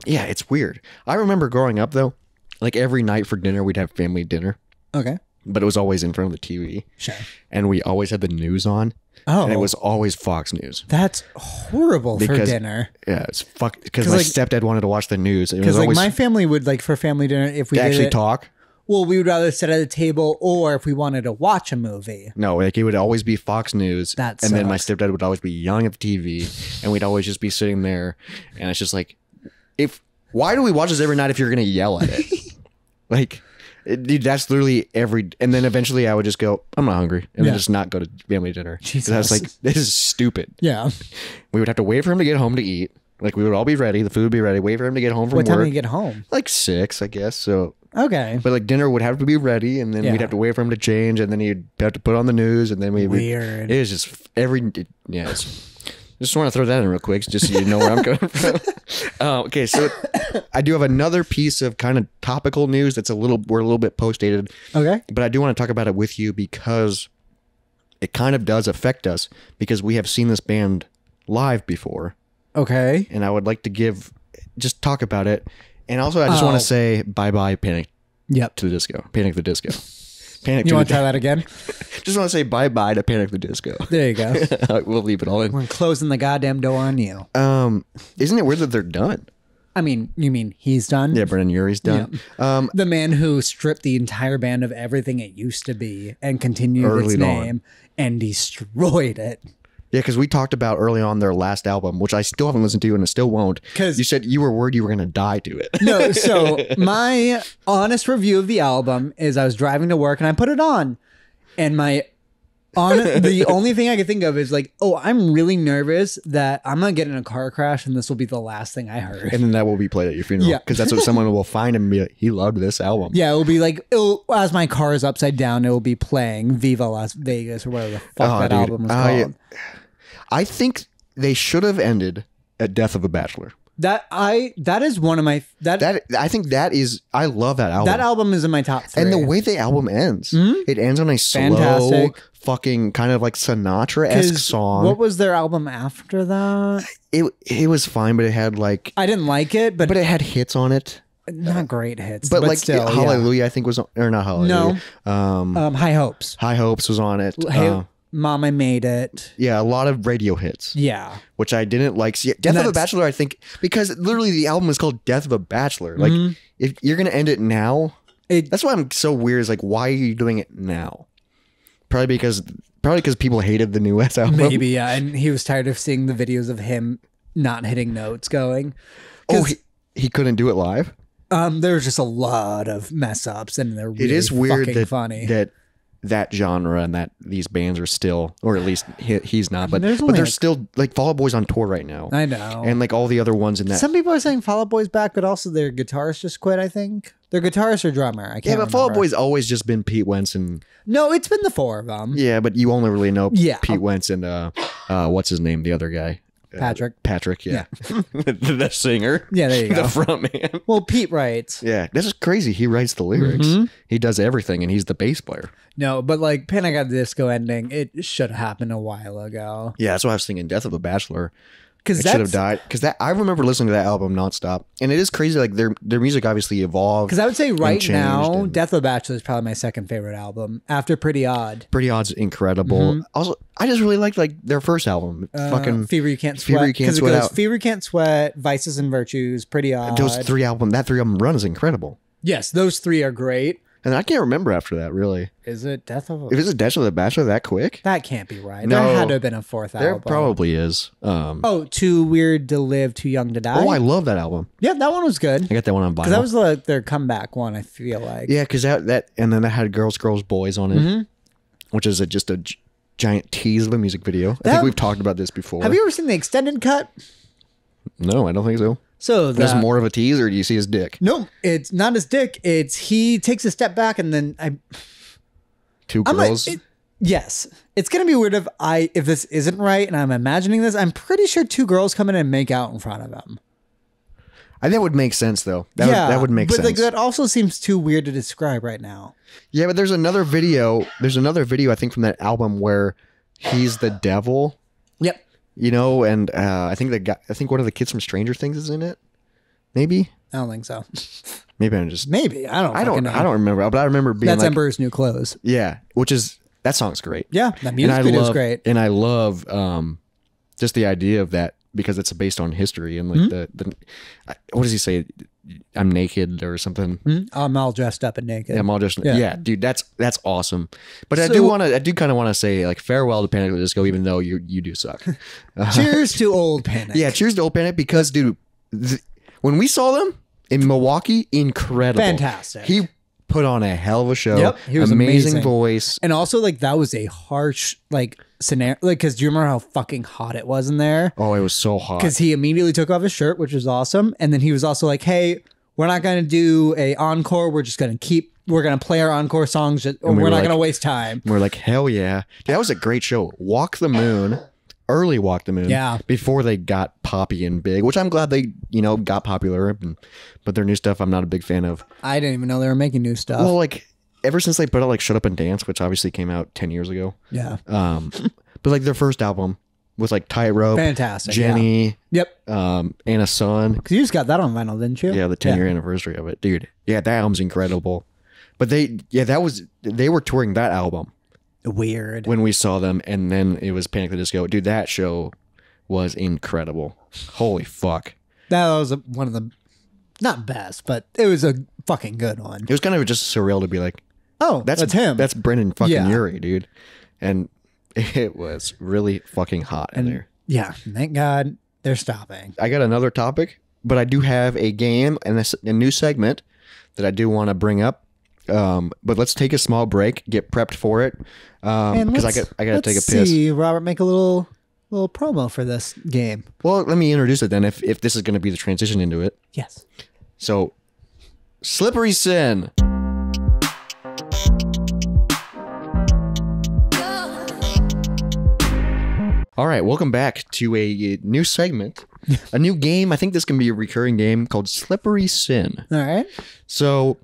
Yeah, it's weird. I remember growing up though, like every night for dinner we'd have family dinner, Okay. but it was always in front of the TV. Sure. And we always had the news on. Oh. And it was always Fox News. That's horrible for dinner. Yeah, it's because my stepdad wanted to watch the news. Because like my family would like for family dinner if we did actually it, talk. Well, we would rather sit at a table, or if we wanted to watch a movie. No, like it would always be Fox News. That and then my sucks. stepdad would always be yelling at the TV, and we'd always just be sitting there, and it's just like, why do we watch this every night if you're gonna yell at it? Like, dude, that's literally and then eventually I would just go, I'm not hungry, and then just not go to family dinner. Because I was like, this is stupid. Yeah. We would have to wait for him to get home to eat. Like we would all be ready, the food would be ready. Wait for him to get home from work. What time do you get home? Like 6, I guess. So. Okay. But like dinner would have to be ready, and then Yeah. we'd have to wait for him to change, and then he'd have to put on the news, and then Weird. It is just just want to throw that in real quick, just so you know where I'm coming from. Okay, so I do have another piece of kind of topical news that's we're a little bit post dated. Okay. But I do want to talk about it with you because it kind of does affect us because we have seen this band live before, Okay. and I would like to just talk about it. And also, I just want to say bye-bye Panic to the Disco. Panic the Disco. You want to try that again? Just want to say bye-bye to Panic the Disco. There you go. We'll leave it all in. We're closing the goddamn door on you. Isn't it weird that they're done? I mean, you mean he's done? Yeah, Brendan Urie's done. The man who stripped the entire band of everything it used to be and continued its name and destroyed it. Yeah, because we talked about early on their last album, which I still haven't listened to and I still won't. Because you said you were worried you were going to die to it. No, so my honest review of the album is I was driving to work and I put it on. And the only thing I could think of is like, oh, I'm really nervous that I'm going to get in a car crash and this will be the last thing I heard. And then that will be played at your funeral. Yeah. Because that's what someone will find and be like, he loved this album. Yeah, it'll be like, as my car is upside down, it will be playing Viva Las Vegas or whatever the fuck that album was called. Yeah. I think they should have ended at Death of a Bachelor. That is one of my I think that is I love that album. That album is in my top 3. And the way the album ends, it ends on a slow, Fantastic. fucking kind of like Sinatra-esque song. What was their album after that? It was fine, but it had like I didn't like it, but it had hits on it. Not great hits, but like still, Hallelujah, I think was or not Hallelujah. No, High Hopes. High Hopes was on it. Hey, Mom, I Made It. Yeah, a lot of radio hits. Yeah. Which I didn't like. See, Death of a Bachelor, I think, because literally the album is called Death of a Bachelor. Like, if you're going to end it now, that's why I'm so weird. Is like, why are you doing it now? Probably because people hated the new album. Maybe, yeah. And he was tired of seeing the videos of him not hitting notes going. Oh, he couldn't do it live? There's just a lot of mess ups and they're really it is weird fucking funny. That genre and that these bands are still, or at least he's not, but There's they're still like Fall Out Boy's on tour right now. I know. And like all the other ones in that. Some people are saying Fall Out Boy's back, but also their guitarist just quit, I think. Their guitarist or drummer. I can't remember. Fall Out Boy's always just been Pete Wentz and... No, it's been the 4 of them. Yeah, but you only really know Pete Wentz and what's his name, the other guy. Patrick. Yeah. The singer. Yeah, there you go. The front man. Well, Pete writes. Yeah, this is crazy. He writes the lyrics. He does everything, and he's the bass player. No, but like Panic at the Disco ending, it should have happened a while ago. Yeah, that's what I was thinking. Death of a Bachelor. Because It should have died. Because I remember listening to that album nonstop, and it is crazy. Like their music obviously evolved. Because I would say right changed now, and- Death of a Bachelor is probably my second favorite album after Pretty Odd. Pretty Odd's incredible. Also, I just really liked like their first album. Fucking Fever You Can't Sweat. Fever You Can't 'Cause it Sweat goes Out. Fever You Can't Sweat, Vices and Virtues, Pretty Odd. That three album run is incredible. Yes, those three are great. And I can't remember after that really. Is it Death of a... If it's a Death of the Bachelor that quick, That can't be right. No. There had to have been a fourth there album. probably is. Oh, Too Weird to Live, Too Young to Die. I love that album. Yeah, that one was good. I got that one on vinyl. Because that was like their comeback one, I feel like. Yeah, because that and then that had Girls, Boys on it, which is just a giant tease of a music video. I think we've talked about this before. Have you ever seen the extended cut? No, I don't think so. So There's more of a tease, or do you see his dick? No, it's not his dick. It's he takes a step back and then Two I'm like, girls. yes, it's gonna be weird if this isn't right and I'm imagining this. I'm pretty sure two girls come in and make out in front of him. I think that would make sense though. That would make sense. But like that also seems too weird to describe right now. Yeah, but there's another video. There's another video I think from that album where he's the devil. Yep. You know, and I think one of the kids from Stranger Things is in it. Maybe. I don't think so. Maybe I'm just. Maybe I don't remember, but I remember being That's like, Emperor's New Clothes. yeah, that song's great. Yeah, that music video is great. And I love just the idea of that because it's based on history and like the what does he say? I'm naked or something. I'm all dressed up and naked. Yeah, I'm all just yeah, dude. That's awesome. But I So- do kind of want to say like farewell to Panic at the Disco, even though you do suck. Cheers to old Panic. Yeah, cheers to Old Panic because dude, when we saw them in Milwaukee, incredible, Fantastic. He put on a hell of a show. Yep, he was amazing amazing. voice. And also, like, that was a harsh, like, scenario. Like, because do you remember how fucking hot it was in there? Oh, it was so hot. Because he immediately took off his shirt, which was awesome. And then he was also like, hey, we're not going to do a encore. We're just going to we're going to play our encore songs. We're not like- going to waste time. We're like, hell yeah. Dude, that was a great show. Walk the Moon. Early Walk the Moon. Yeah. Before they got poppy and big, which I'm glad they, got popular. But their new stuff, I'm not a big fan of. I didn't even know they were making new stuff. Well, like, ever since they put out, like, Shut Up and Dance, which obviously came out 10 years ago. Yeah. But, like, their first album was, like, Tightrope. Fantastic. Jenny. Yep. Anna Sun. Because you just got that on vinyl, didn't you? Yeah, the 10-year anniversary of it. Dude, yeah, that album's incredible. But they were touring that album Weird. when we saw them, and then it was Panic at the Disco. Dude, that show was incredible. Holy fuck. That was one of the, not best, but it was a fucking good one. It was kind of just surreal to be like, Oh, that's him. That's Brendan fucking Yeah. Urie, dude. And it was really fucking hot in there. Yeah, thank God they're stopping. I got another topic, but I do have a game and a new segment that I do want to bring up. But let's take a small break, get prepped for it, because I got to take a piss. See Robert make a little promo for this game. Well, let me introduce it then. If this is going to be the transition into it, Yes. so Slippery Sin. All right, welcome back to a new segment, a new game. I think this can be a recurring game called Slippery Sin. All right. So,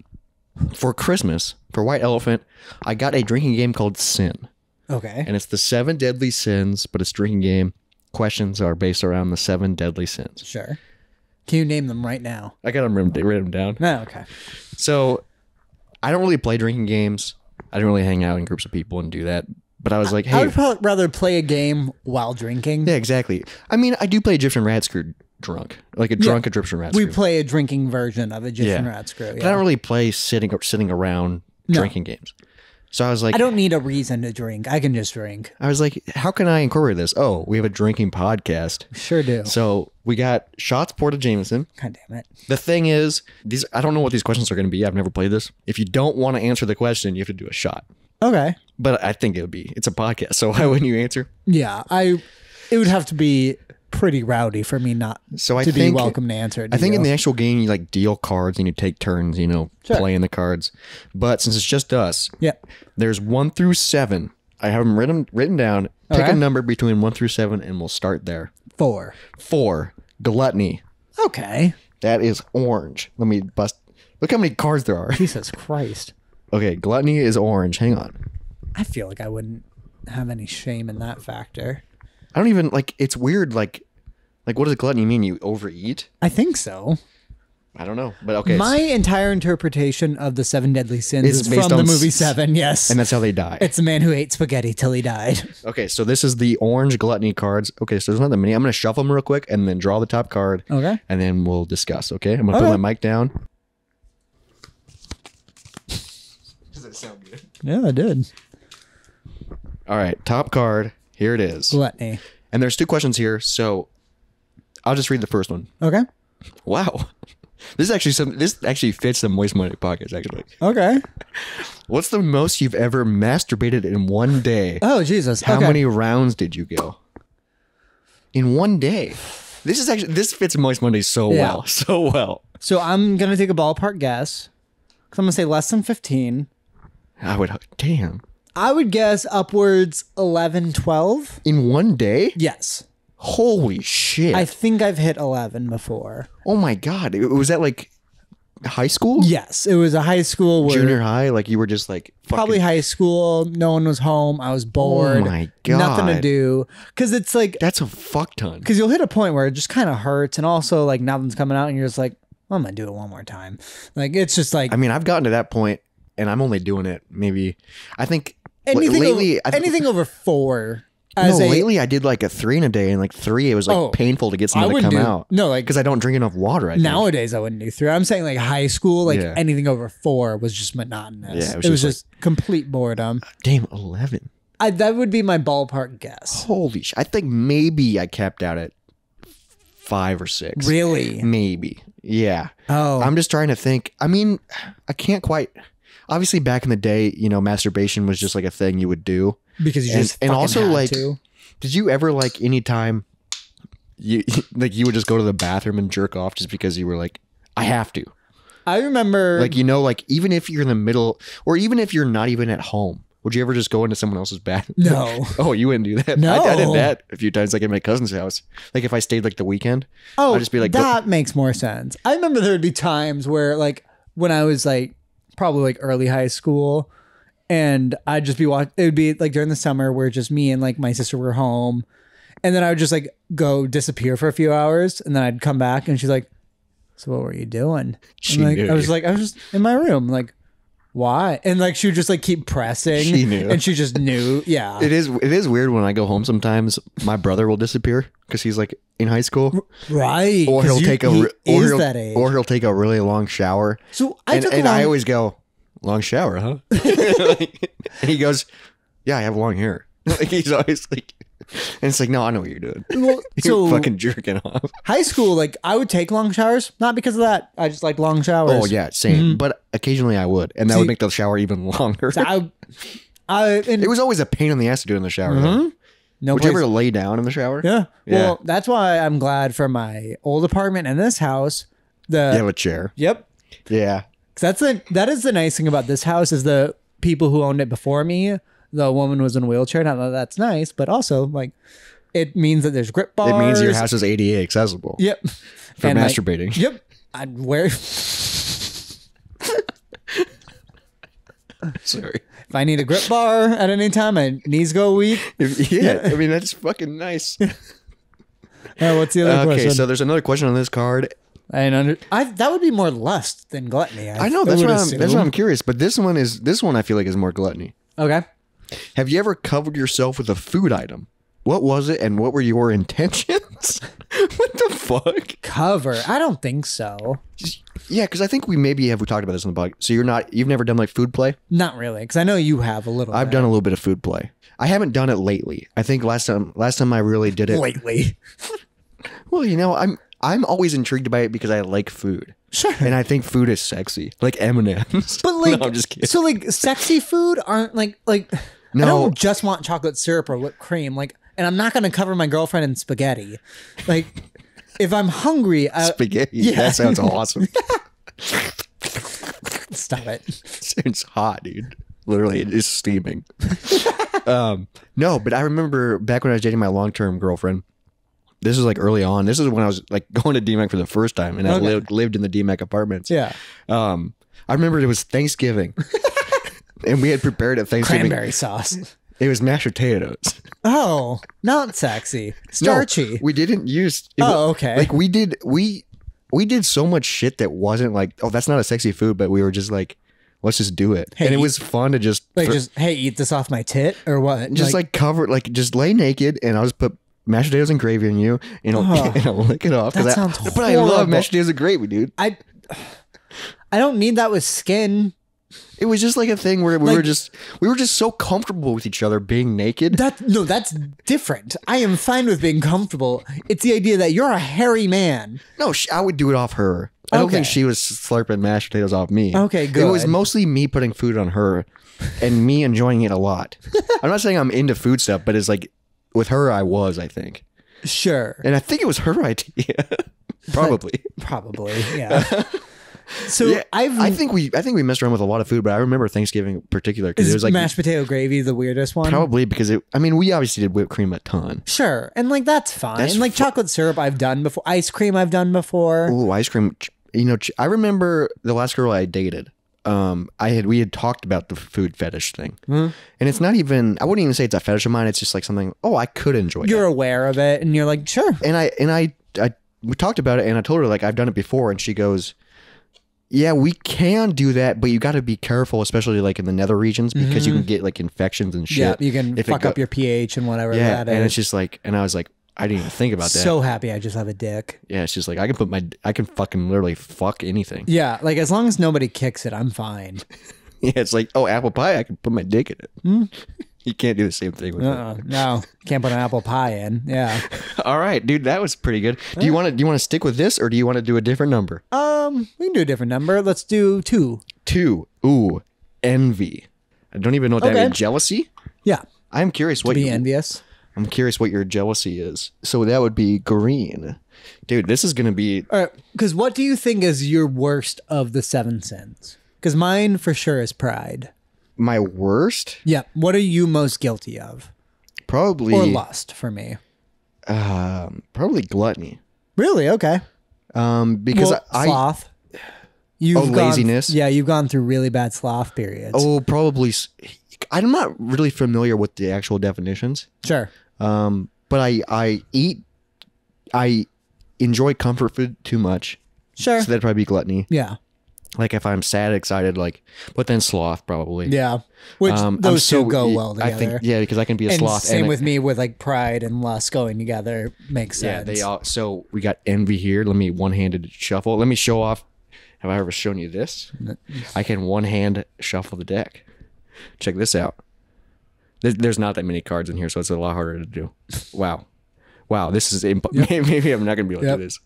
for Christmas, for White Elephant, I got a drinking game called Sin. Okay. And it's the 7 deadly sins, but it's a drinking game. Questions are based around the 7 deadly sins. Sure. Can you name them right now? I got them written down. No. Okay. So, I don't really play drinking games. I don't really hang out in groups of people and do that. But I was like, hey. I would probably rather play a game while drinking. Yeah, exactly. I mean, I do play Egyptian Rat Screw drunk. Like a drunk Egyptian Rat Screw. We play a drinking version of Egyptian Rat Screw. But I don't really play sitting around drinking games. So I was like, I don't need a reason to drink. I can just drink. I was like, how can I incorporate this? Oh, we have a drinking podcast. Sure do. So we got shots poured at Jameson. God damn it. The thing is, I don't know what these questions are going to be. I've never played this. If you don't want to answer the question, you have to do a shot. Okay. But I think it's a podcast. So why wouldn't you answer? Yeah. It would have to be pretty rowdy for me not to be welcome to answer it. I think in the actual game, you like deal cards and you take turns, playing the cards. But since it's just us, there's 1 through 7. I have them written down. Pick a number between 1 through 7 and we'll start there. 4. 4, gluttony. Okay. That is orange. Let me bust. Look how many cards there are. Jesus Christ. Okay, gluttony is orange. Hang on. I feel like I wouldn't have any shame in that factor. I don't even like. It's weird. Like what does gluttony mean? You overeat? I think so. I don't know, but okay. My entire interpretation of the 7 deadly sins It's is based from the on movie Seven. Yes, and that's how they die. it's a man who ate spaghetti till he died. Okay, so this is the orange gluttony cards. Okay, so there's not that many. I'm gonna shuffle them real quick and then draw the top card. Okay, And then we'll discuss. Okay, I'm gonna put my mic down. Does that sound good? yeah, I did. All right, top card. Here it is. Gluttony. And there's 2 questions here, so I'll just read the first one. Okay. Wow. This actually fits the Moist Monday podcast, actually. Okay. What's the most you've ever masturbated in one day? Oh Jesus! How okay. many rounds did you go? In one day. This fits Moist Monday so well. So well. So I'm gonna take a ballpark guess. Cause I'm gonna say less than 15. Damn. I would guess upwards 11, 12. In one day? Yes. Holy shit. I think I've hit 11 before. Oh my God. Was that like high school? Yes, it was a high school where Junior high? Like you were just like probably high school. No one was home. I was bored. Oh my God. Nothing to do. Because it's like, That's a fuck ton. because you'll hit a point where it just kind of hurts, and also like nothing's coming out, and you're just like, I'm gonna do it one more time. Like it's just like I mean, I've gotten to that point, and I'm only doing it maybe. I think anything lately. over, anything over 4. Lately I did like a 3 in a day, and like 3, it was like painful to get something to come out. No, like because I don't drink enough water. I think. nowadays I wouldn't do 3. I'm saying like high school, like Yeah. anything over 4 was just monotonous. Yeah, it was just complete boredom. Damn, 11. That would be my ballpark guess. Holy shit! I think maybe I capped out at 5 or 6. Really? Maybe. Yeah. Oh, I'm just trying to think. I mean, I can't quite. Obviously, back in the day, masturbation was just like a thing you would do. because you just and fucking also had like, to. did you ever like anytime you like you would just go to the bathroom and jerk off just because you were like, I have to. I remember Like like even if you're in the middle, or even if you're not even at home, would you ever just go into someone else's bathroom? No. Oh, you wouldn't do that. No. I did that a few times, like at my cousin's house. Like if I stayed like the weekend, Oh, I'd just be like, that makes more sense. I remember there would be times where like when I was like probably like early high school, and I'd just be it would be like during the summer where just me and like my sister were home, and then I would just like go disappear for a few hours, and then I'd come back and she's like, so what were you doing? She like, knew. I was just in my room. Like, why? And like she would just like keep pressing. She knew. And she just knew. Yeah. It is weird when I go home sometimes. My brother will disappear because he's like in high school, Right. or he'll 'Cause take he or is he'll, that age. or he'll take a really long shower. So I took and long, I always go, long shower, huh? And he goes, yeah, I have long hair. Like he's always like, and it's like, no, I know what you're doing. well, You're so fucking jerking off. high school, like I would take long showers, not because of that. I just like long showers. Oh yeah, same. But occasionally I would, and that See- would make the shower even longer. So and It was always a pain in the ass to do in the shower. though. no Would you place- ever lay down in the shower? Yeah. Yeah. Well, that's why I'm glad for my old apartment and this house. You have a chair. Yep. Yeah. 'Cause that is the nice thing about this house is the people who owned it before me. The woman was in a wheelchair. Not that that's nice, but also like it means that there's grip bars. It means your house is ADA accessible. Yep. For And, like, masturbating. yep. I'd wear. Sorry. If I need a grip bar at any time, my knees go weak. Yeah, I mean that's fucking nice. What's the other Okay, question? so there's another question on this card. That would be more lust than gluttony. I know that's why I'm curious, but this one I feel like is more gluttony. Okay. Have you ever covered yourself with a food item? What was it, and what were your intentions? What the fuck? Cover? I don't think so. Yeah, because I think we talked about this on the podcast. So you've never done like food play? Not really, because I know you have a little. I've bit. done a little bit of food play. I haven't done it lately. I think last time I really did it. lately. Well, I'm always intrigued by it because I like food. Sure. And I think food is sexy, like M&Ms. But like, no, I'm just kidding. so like, sexy food aren't like. I No. don't just want chocolate syrup or whipped cream. Like, and I'm not gonna cover my girlfriend in spaghetti. Like, if I'm hungry, Spaghetti. yeah. That sounds awesome. Stop it. It's hot, dude. Literally, it is steaming. No, but I remember back when I was dating my long-term girlfriend, this is like early on. This is when I was like going to DMAC for the first time, and I Okay. lived in the DMAC apartments. Yeah. I remember it was Thanksgiving, and we had prepared at Thanksgiving. Cranberry sauce. It was mashed potatoes. Oh, not sexy. Starchy. No, we didn't use. Okay. Like we did so much shit that wasn't like, oh, that's not a sexy food, but we were just like, let's just do it. Hey, and it was fun to just hey, eat this off my tit or what? just like cover, like just lay naked, and I'll just put mashed potatoes and gravy on you, and I'll lick it off. That sounds But I love horrible. mashed potatoes and gravy, dude. I don't need that with skin. It was just like a thing where we were just so comfortable with each other being naked. That's different. I am fine with being comfortable. It's the idea that you're a hairy man. No, I would do it off her. I don't Okay. think she was slurping mashed potatoes off me. Okay, It was good. mostly me putting food on her and me enjoying it a lot. I'm not saying I'm into food stuff, but it's like with her, I think. Sure. And I think it was her idea. Probably. Probably. Yeah. So Yeah, I think we messed around with a lot of food, but I remember Thanksgiving in particular because is it was like mashed potato gravy the weirdest one? probably because we obviously did whipped cream a ton. Sure. And like that's fine. That's And like chocolate syrup I've done before. Ice cream I've done before. Oh, ice cream. I remember the last girl I dated. We had talked about the food fetish thing, and it's not even. I wouldn't even say it's a fetish of mine. It's just like something. Oh, I could enjoy. You're that. aware of it and you're like, sure. And we talked about it, and I told her like I've done it before, and she goes, "Yeah, we can do that, but you got to be careful, especially like in the nether regions, because you can get like infections and shit. Yeah, you can if it fuck up your pH and whatever yeah, that is. and it's just like, and I was like, I didn't even think about that. So happy I just have a dick. Yeah, it's just like I can fucking literally fuck anything. Yeah, like as long as nobody kicks it, I'm fine. Yeah, it's like, oh, apple pie, I can put my dick in it. You can't do the same thing with it. No, can't put an apple pie in. Yeah. All right, dude, that was pretty good. Do you want to stick with this, or do you want to do a different number? We can do a different number. Let's do 2. 2. Ooh, envy. I don't even know what that Okay. means. Jealousy? Yeah. I'm curious what Be envious. I'm curious what your jealousy is. So that would be green. Dude, this is going to be All right. Because what do you think is your worst of the 7 sins? Because mine for sure is pride. my worst. Yeah. What are you most guilty of? Probably Or lust for me? probably gluttony. Really? Okay. Because Well, sloth. You've laziness. Yeah, you've gone through really bad sloth periods. probably I'm not really familiar with the actual definitions. Sure. But I enjoy comfort food too much. Sure. So that'd probably be gluttony. Yeah. Like if I'm sad, excited, but then sloth probably. Yeah. Which I'm those two go well together. I think, yeah, because I can be a And sloth. same with me with like pride and lust going together makes Yeah, sense. they all. So we got envy here. Let me one-handed shuffle. Let me show off. Have I ever shown you this? I can one-hand shuffle the deck. Check this out. There's not that many cards in here, so it's a lot harder to do. Wow. This is maybe I'm not gonna be able to Yep. do this.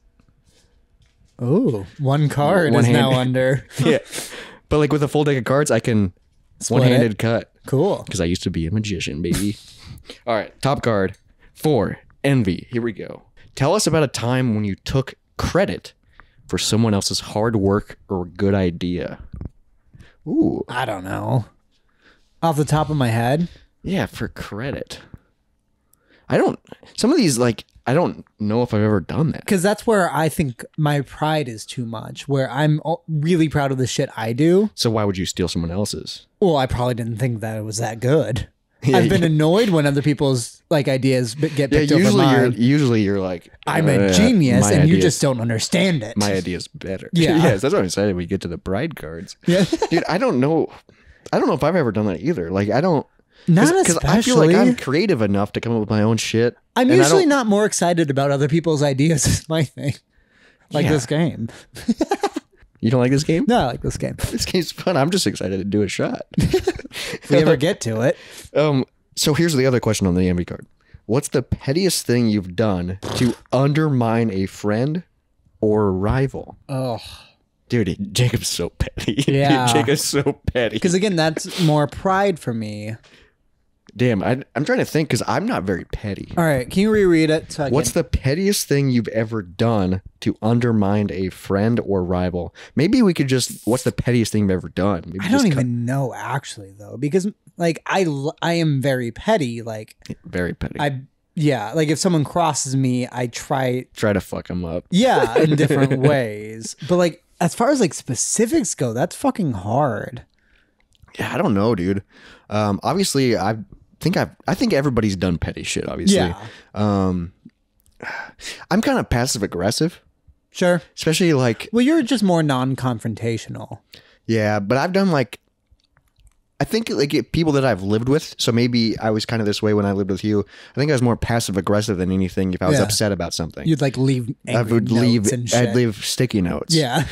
Oh, one card One is now hand. under. Yeah, but like with a full deck of cards, I can Split one-handed it. cut Cool. because I used to be a magician, baby. All right, top card 4, envy. Here we go. Tell us about a time when you took credit for someone else's hard work or good idea. Ooh, I don't know. Off the top of my head. yeah, for credit. Some of these, like, I don't know if I've ever done that. Because that's where I think my pride is too much, where I'm really proud of the shit I do. So why would you steal someone else's? Well, I probably didn't think that it was that good. Yeah, I've been annoyed when other people's like ideas get picked over mine. usually you're like, I'm a genius my and you idea- just don't understand it. my idea's better. Yeah. Yes, that's what I'm saying. We get to the bride cards. Yeah. Dude, I don't know if I've ever done that either. Like, I don't. Not Because I feel like especially. I'm creative enough to come up with my own shit. I'm and I usually don't- not more excited about other people's ideas is my thing. Like Yeah. this game. You don't like this game? No, I like this game. This game's fun. I'm just excited to do a shot. If we ever get to it. So here's the other question on the envy card. What's the pettiest thing you've done to undermine a friend or rival? Oh. Dude, Jacob's so petty. Yeah. Jacob's so petty. Because again, that's more pride for me. Damn, I'm trying to think because I'm not very petty. All right, can you reread it? So I What's the pettiest thing you've ever done to undermine a friend or rival? Maybe we could just, what's the pettiest thing you've ever done? Maybe I don't just even know actually though, because like I am very petty. Like very petty. Yeah, like if someone crosses me, I try to fuck them up. Yeah, in different ways. But like as far as like specifics go, that's fucking hard. Yeah, I don't know, dude. Obviously, I think everybody's done petty shit. Obviously, Yeah. I'm kind of passive aggressive, Sure. especially like Well, you're just more non-confrontational. yeah. But I've done like I think like people that I've lived with. So maybe I was kind of this way when I lived with you. I think I was more passive aggressive than anything. If I was Yeah. upset about something, You'd like leave angry notes and shit. I'd leave sticky notes. Yeah.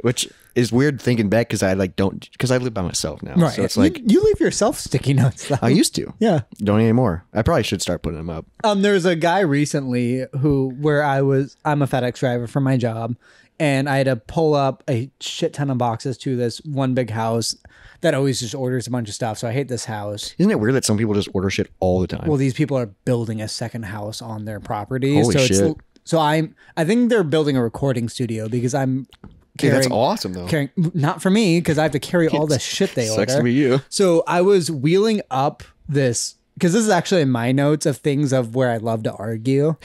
Which is weird thinking back because I live by myself now. Right. So it's like you leave yourself sticky notes though. I used to. Yeah. Don't anymore. I probably should start putting them up. There was a guy recently I'm a FedEx driver for my job, and I had to pull up a shit ton of boxes to this one big house that always just orders a bunch of stuff. So I hate this house. Isn't it weird that some people just order shit all the time? Well, these people are building a second house on their property. Holy shit. I think they're building a recording studio because I'm Dude, carrying, that's awesome though. not for me, because I have to carry all the shit they order. Sucks to be you. So I was wheeling up this, because this is actually in my notes of things of where I love to argue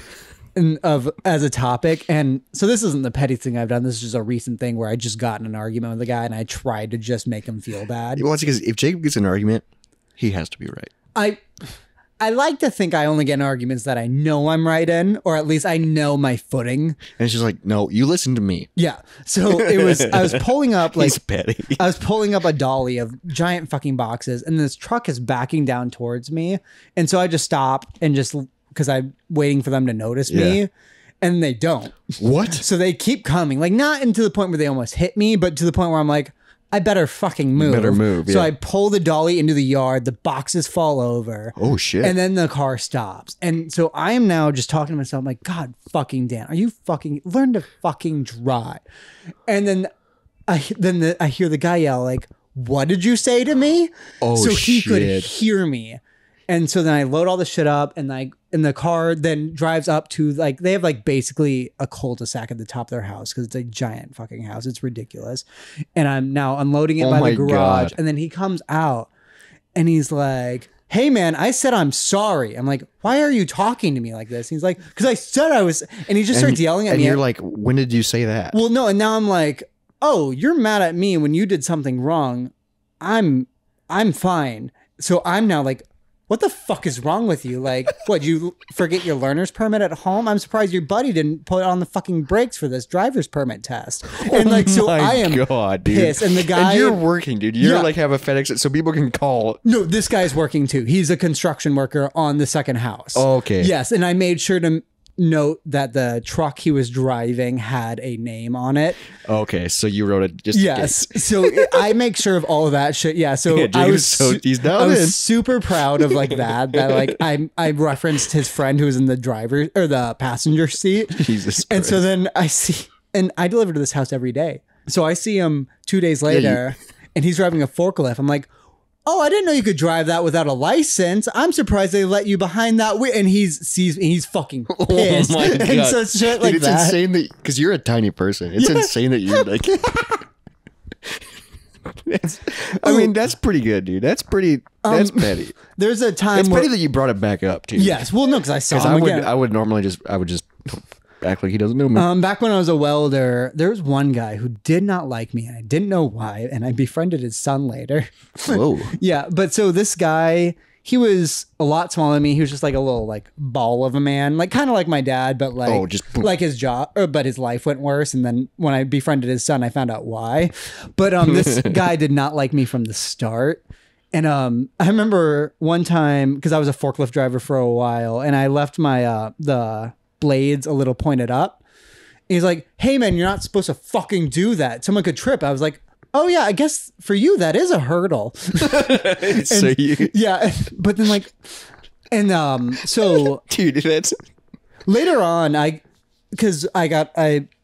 and as a topic. And so this isn't the petty thing I've done. This is just a recent thing where I just got in an argument with a guy and I tried to just make him feel bad. Well, it's because if Jacob gets in an argument, he has to be right. I like to think I only get in arguments that I know I'm right in, or at least I know my footing. And it's just like, no, you listen to me. Yeah. So I was pulling up like, He's petty. I was pulling up a dolly of giant fucking boxes, and this truck is backing down towards me. And so I just stop and just, because I'm waiting for them to notice me, and they don't. What? So they keep coming, like not into the point where they almost hit me, but to the point where I'm like, I better fucking move. Better move, So yeah. I pull the dolly into the yard, the boxes fall over. Oh shit. And then the car stops. And so I am now just talking to myself, I'm like, God fucking Dan, are you fucking, learn to fucking drive. And then I hear the guy yell like, what did you say to me? Oh, so he could shit. hear me. And so then I load all the shit up, and the car then drives up to like, they have like basically a cul-de-sac at the top of their house because it's a giant fucking house. It's ridiculous. And I'm now unloading it by the garage. God. And then he comes out and he's like, hey man, I said I'm sorry. I'm like, why are you talking to me like this? He's like, because I said I was, and he just starts yelling at me. And you're like, when did you say that? Well, no, and now I'm like, oh, you're mad at me when you did something wrong. I'm fine. So I'm now like, what the fuck is wrong with you? Like, what, you forget your learner's permit at home? I'm surprised your buddy didn't put on the fucking brakes for this driver's permit test. And like, so I am pissed. And the guy, and you're working, dude. You're Yeah. like have a FedEx so people can call. no, this guy's working too. He's a construction worker on the second house. Oh, okay. Yes. And I made sure to note that the truck he was driving had a name on it. Okay, so you wrote it just in Yes. case. So I make sure of all of that shit. Yeah. So Yeah, I Jacob's was so he's down I in. was super proud of like that like I referenced his friend who was in the driver or the passenger seat. Jesus And so Christ. then I see, and I deliver to this house every day. So I see him 2 days later and he's driving a forklift. I'm like, oh, I didn't know you could drive that without a license. I'm surprised they let you behind that way. And he's fucking pissed. Oh my God. And so shit Dude, like it's that. insane that because you're a tiny person. It's insane that you're like. I mean, that's pretty good, dude. That's pretty. That's petty. There's a time It's where, petty that you brought it back up too. yes, well, no, because I saw him I would. again. I would normally just act like he doesn't know me. Back when I was a welder, there was one guy who did not like me, and I didn't know why, and I befriended his son later. Whoa. Yeah, but so this guy, he was a lot smaller than me. He was just like a little like ball of a man, like kind of like my dad, but like just like his job, but his life went worse. And then when I befriended his son, I found out why. But this guy did not like me from the start. And I remember one time because I was a forklift driver for a while, and I left my the blades a little pointed up. He's like, "Hey man, you're not supposed to fucking do that. Someone could trip." I was like, oh yeah, I guess for you that is a hurdle. So you, Yeah, but then like, and so dude, that's later on, I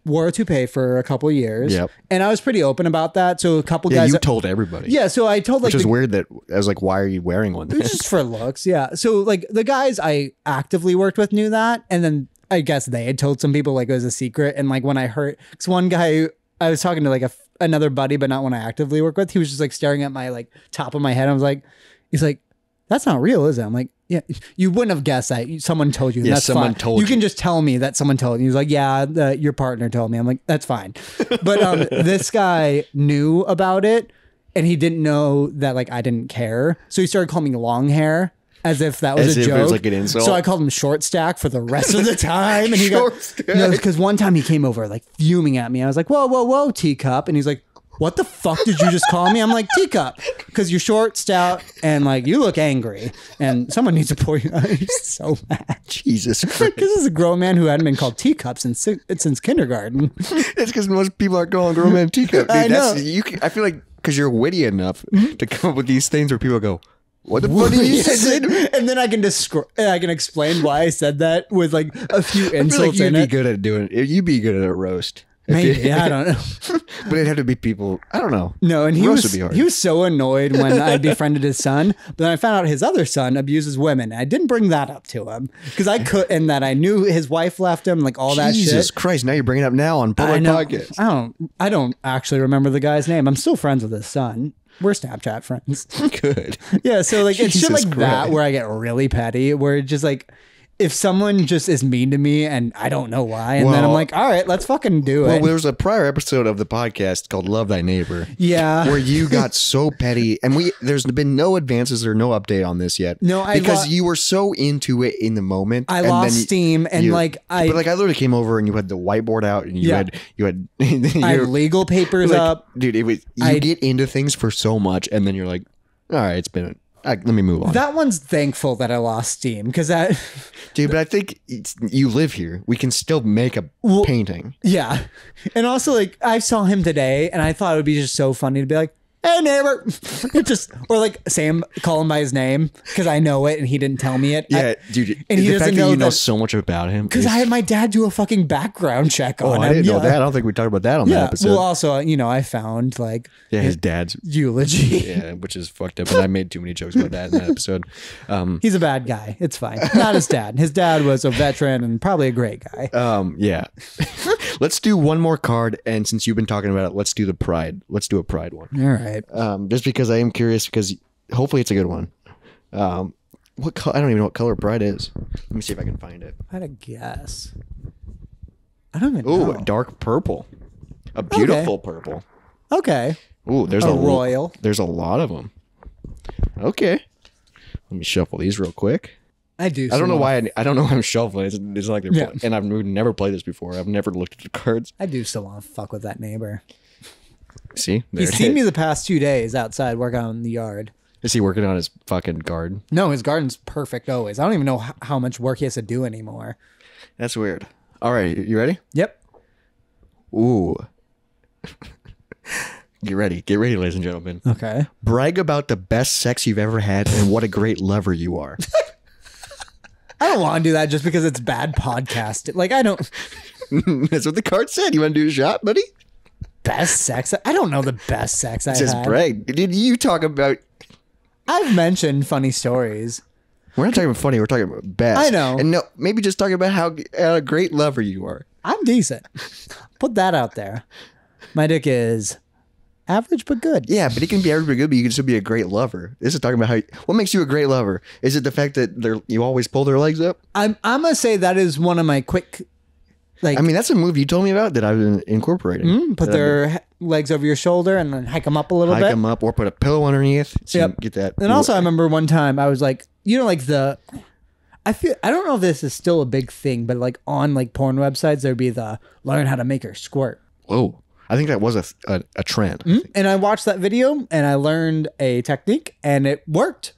wore a toupee for a couple of years. Yep. And I was pretty open about that. So a couple yeah. guys. You told everybody. Yeah, so I told like which is weird. That I was like, why are you wearing one? it was just for looks. Yeah. So like the guys I actively worked with knew that, and then I guess they had told some people like it was a secret. And like when I heard, because one guy I was talking to like another buddy, but not one I actively work with. He was just like staring at my like top of my head. I was like, he's like, that's not real, is it? I'm like, Yeah, you wouldn't have guessed that. Someone told you. And Yeah, that's someone fine. told You you. can just tell me that someone told you. He's like, yeah, your partner told me. I'm like, that's fine. But this guy knew about it, and he didn't know that like I didn't care. So he started calling me long hair as if that was As a if it joke. was like an insult. So I called him short stack for the rest of the time. And he Short stack. because one time he came over like fuming at me. I was like, whoa, whoa, whoa, teacup. And he's like, what the fuck did you just call me? I'm like, teacup, because you're short, stout, and like you look angry, and someone needs to pour you out. He's so mad. Jesus Christ. Because this is a grown man who hadn't been called teacup since kindergarten. It's because most people aren't calling grown man teacup. Dude, I know. I feel like because you're witty enough to come up with these things where people go, what the fuck did you say? And then I can explain why I said that with like a few I feel insults like you'd in be it. good at doing it. You'd be good at a roast. Maybe, I don't know. But it'd have to be people, I don't know. No, and Roast would be hard. he was so annoyed when I befriended his son. But then I found out his other son abuses women. I didn't bring that up to him because I could, and that I knew his wife left him, like all that shit. Jesus Christ! Now you're bringing it up now on public podcast. I don't actually remember the guy's name. I'm still friends with his son. We're Snapchat friends. Good. Yeah, so like it's shit Jesus like that Christ. where I get really petty, where it's just like if someone just is mean to me and I don't know why, and then I'm Well- like, all right, let's fucking do Well, it. there was a prior episode of the podcast called "Love Thy Neighbor." Yeah. where you got so petty, and there's been no advances or no update on this yet. No, because you were so into it in the moment. I and lost then steam and but I literally came over and you had the whiteboard out and you Yeah. had I had legal papers like, up. dude. It was you get into things for so much, and then you're like, all right, it's been. Let me move on. That one's thankful that I lost steam because that, Dude, but I think you live here. We can still make a painting. yeah. And also, like, I saw him today and I thought it would be just so funny to be like, hey, neighbor. It just, or like Sam, call him by his name because I know it and he didn't tell me it. Yeah, dude. and he the doesn't fact that know you know that- so much about him. Because is- I had my dad do a fucking background check on Oh, him. I didn't know Yeah. that. I don't think we talked about that on that Yeah. episode. Well, also, I found like yeah, his dad's. eulogy. Yeah, which is fucked up. And I made too many jokes about that in that episode. He's a bad guy. It's fine. Not his dad. His dad was a veteran and probably a great guy. Yeah. Let's do one more card, and since you've been talking about it, let's do the pride. Let's do a pride one. All right. Just because I am curious, because hopefully it's a good one. What color? I don't even know what color pride is. Let me see if I can find it. I had a guess. I don't even Oh, know. dark purple. A beautiful purple. Okay. Ooh, there's A a royal. There's a lot of them. Okay. Let me shuffle these real quick. I do. I don't know why. I don't know why I'm shuffling. It's like they're Yeah. and I've never played this before. I've never looked at the cards. I do still want to fuck with that neighbor. See, there He's it seen is. me the past 2 days outside working on the yard. Is he working on his fucking garden? No, his garden's perfect always. I don't even know how much work he has to do anymore. That's weird. All right, you ready? Yep. Ooh. Get ready, ladies and gentlemen. Okay. Brag about the best sex you've ever had and what a great lover you are. I don't want to do that just because it's bad podcast. Like, I don't. That's what the card said. You want to do a shot, buddy? Best sex? I don't know the best sex I've It says had. brag. Did you talk about? I've mentioned funny stories. We're not talking about funny. We're talking about best. I know. And no, maybe just talking about how a great lover you are. I'm decent. Put that out there. My dick is average but good. Yeah, but it can be average but good, but you can still be a great lover. This is talking about what makes you a great lover. Is it the fact that you always pull their legs up? I'm gonna say that is one of my quick, like, I mean, that's a move you told me about that I've been incorporating. put their legs over your shoulder and then hike them up a little Hike bit. them up or put a pillow underneath. So Yep. you get that. And also, I remember one time I was like, like I don't know if this is still a big thing, but like on like porn websites, there'd be the learn how to make her squirt. Whoa. I think that was a trend. And I watched that video and I learned a technique and it worked.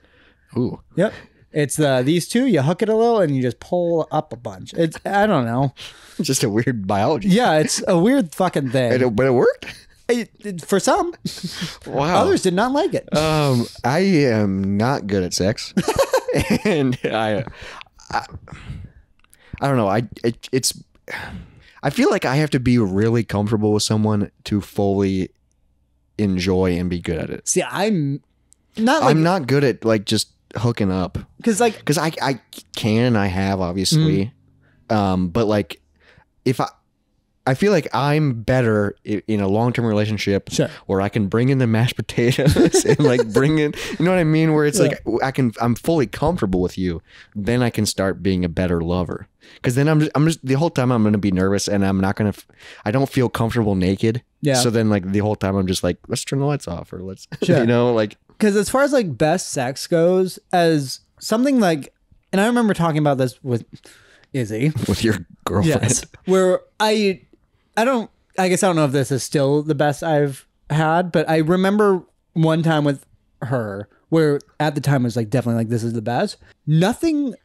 Ooh. Yep. It's these two, you hook it a little and you just pull up a bunch. I don't know. Just a weird biology. Yeah, it's a weird fucking thing. But it worked? For some. Wow. Others did not like it. I am not good at sex. And I don't know. I feel like I have to be really comfortable with someone to fully enjoy and be good at it. See, I'm not like, I'm not good at like just hooking up because like, because I can, I have obviously, but like if I feel like I'm better in a long-term relationship where I can bring in the mashed potatoes and like bring in, you know what I mean? Where it's like, I'm fully comfortable with you. Then I can start being a better lover. Cause then I'm just the whole time I'm going to be nervous and I'm not going to, I don't feel comfortable naked. Yeah. So then like the whole time I'm just like, let's turn the lights off or let's, you know, like. Cause as far as like best sex goes, as something like, and I remember talking about this with Izzy. With your girlfriend. Yes. Where I guess I don't know if this is still the best I've had, but I remember one time with her where at the time it was like definitely like this is the best. Nothing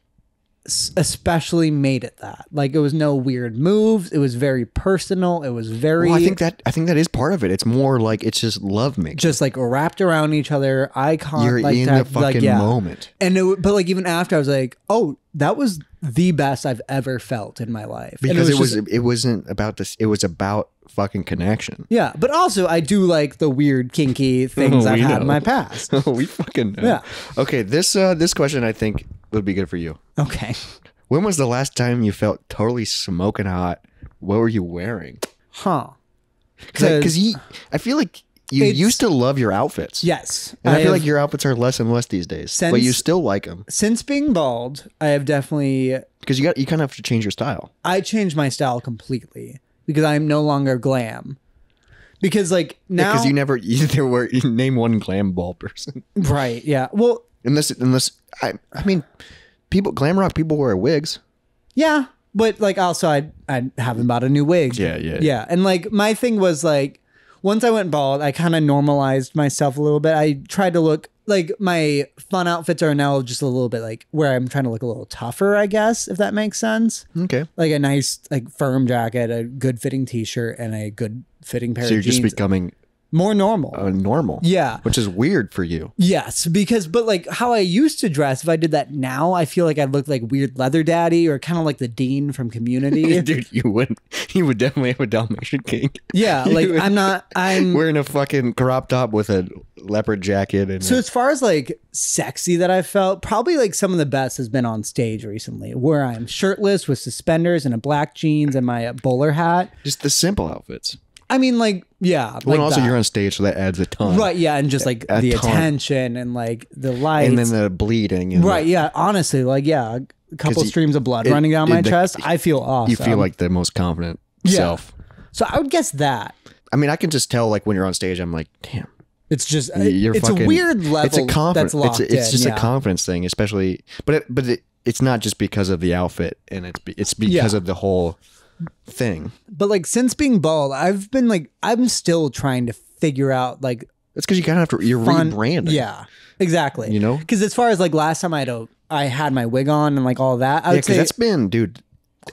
especially made it that. Like it was no weird moves. It was very personal. It was very. Well, I think that is part of it. It's more like it's just love making. Just like wrapped around each other, eye contact. You're like in that, the fucking moment. And but like even after I was like, oh, that was the best I've ever felt in my life. Because it wasn't about this. It was about fucking connection. Yeah, but also I do like the weird kinky things I've had in my past. We fucking know. Yeah. Okay, this question I think would be good for you. Okay. When was the last time you felt totally smoking hot? What were you wearing? Huh. Because I feel like you used to love your outfits. Yes. And I feel like your outfits are less and less these days. But you still like them. Since being bald, I have definitely... Because you kind of have to change your style. I changed my style completely. Because I'm no longer glam. Because like now... Because you name one glam bald person. Right, yeah. Well... Unless I mean, glam rock people wear wigs. Yeah, but like also I haven't bought a new wig. Yeah. And like my thing was like once I went bald, I kind of normalized myself a little bit. I tried to look like my fun outfits are now just a little bit like where I'm trying to look a little tougher, I guess, if that makes sense. Okay. Like a nice like firm jacket, a good fitting t-shirt, and a good fitting pair of jeans. So you're just becoming more normal. Normal. Yeah. Which is weird for you. Yes, but like how I used to dress, if I did that now, I feel like I'd look like weird leather daddy or kind of like the Dean from Community. Dude, you would definitely have a Dalmatian king. Yeah, like I'm wearing a fucking crop top with a leopard jacket. And so as far as like sexy that I felt, probably like some of the best has been on stage recently where I'm shirtless with suspenders and a black jeans and my bowler hat. Just the simple outfits. I mean, like, yeah. Well, like also that. You're on stage, so that adds a ton. Right, yeah, and just like the attention and like the lights. And then the bleeding. And right, yeah, honestly, like, yeah, a couple streams of blood running down my chest. I feel awesome. You feel like the most confident self. So I would guess that. I mean, I can just tell, like, when you're on stage, I'm like, damn. It's just, it's a weird level. It's a confidence. That's locked it's just in, a confidence thing, especially, but it's not just because of the outfit, and it's because of the whole thing. But like since being bald, I've been like I'm still trying to figure out like that's because you kind of have to you're rebranding. Yeah, exactly. You know, because as far as like last time I had my wig on and like all that. I would say that's been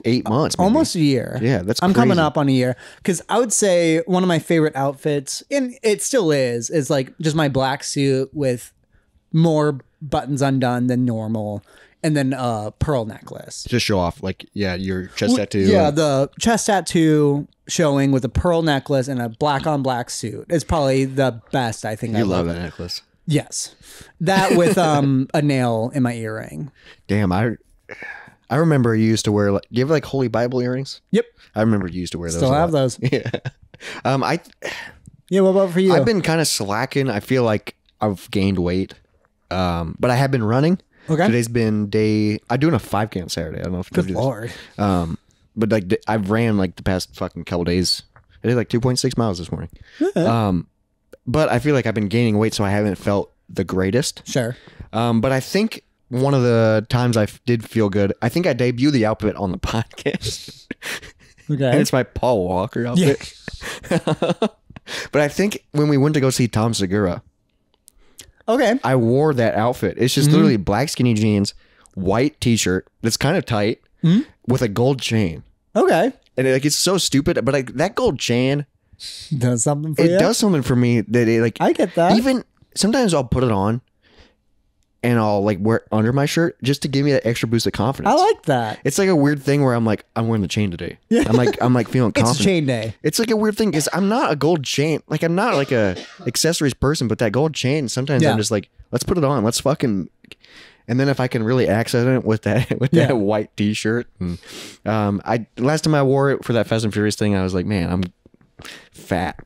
8 months, maybe. Almost a year. Yeah, that's I'm crazy. coming up on a year because I would say one of my favorite outfits, and it still is like just my black suit with more buttons undone than normal. And then a pearl necklace. Just show off, like, your chest tattoo. Yeah, the chest tattoo showing with a pearl necklace and a black on black suit is probably the best, I think. You love that necklace. Yes. That with a nail in my earring. Damn, I remember you used to wear, like, you have, like, Holy Bible earrings? Yep. I remember you used to wear those. Still have those. Yeah. Yeah, what about for you? I've been kind of slacking. I feel like I've gained weight. But I have been running. Okay. Today's been I'm doing a 5K on Saturday. I don't know if good lord. But like I've ran like the past fucking couple days. I did like 2.6 miles this morning. But I feel like I've been gaining weight, so I haven't felt the greatest. Sure. But I think one of the times I did feel good, I think I debuted the outfit on the podcast. Okay. And it's my Paul Walker outfit. Yeah. But I think when we went to go see Tom Segura. Okay. I wore that outfit. It's just literally black skinny jeans, white t-shirt that's kind of tight with a gold chain. Okay. And it's so stupid, but like that gold chain does something for you. It does something for me that I get that. Even sometimes I'll put it on and I'll like wear it under my shirt just to give me that extra boost of confidence. I like that. It's like a weird thing where I'm like, I'm wearing the chain today. Yeah. I'm like feeling confident. It's chain day. It's like a weird thing because I'm not a gold chain. Like I'm not like a accessories person, but that gold chain, sometimes I'm just like, let's put it on. Let's fucking, And then if I can really accent it with that white T-shirt, and I last time I wore it for that Fast and Furious thing, I was like, man, I'm fat,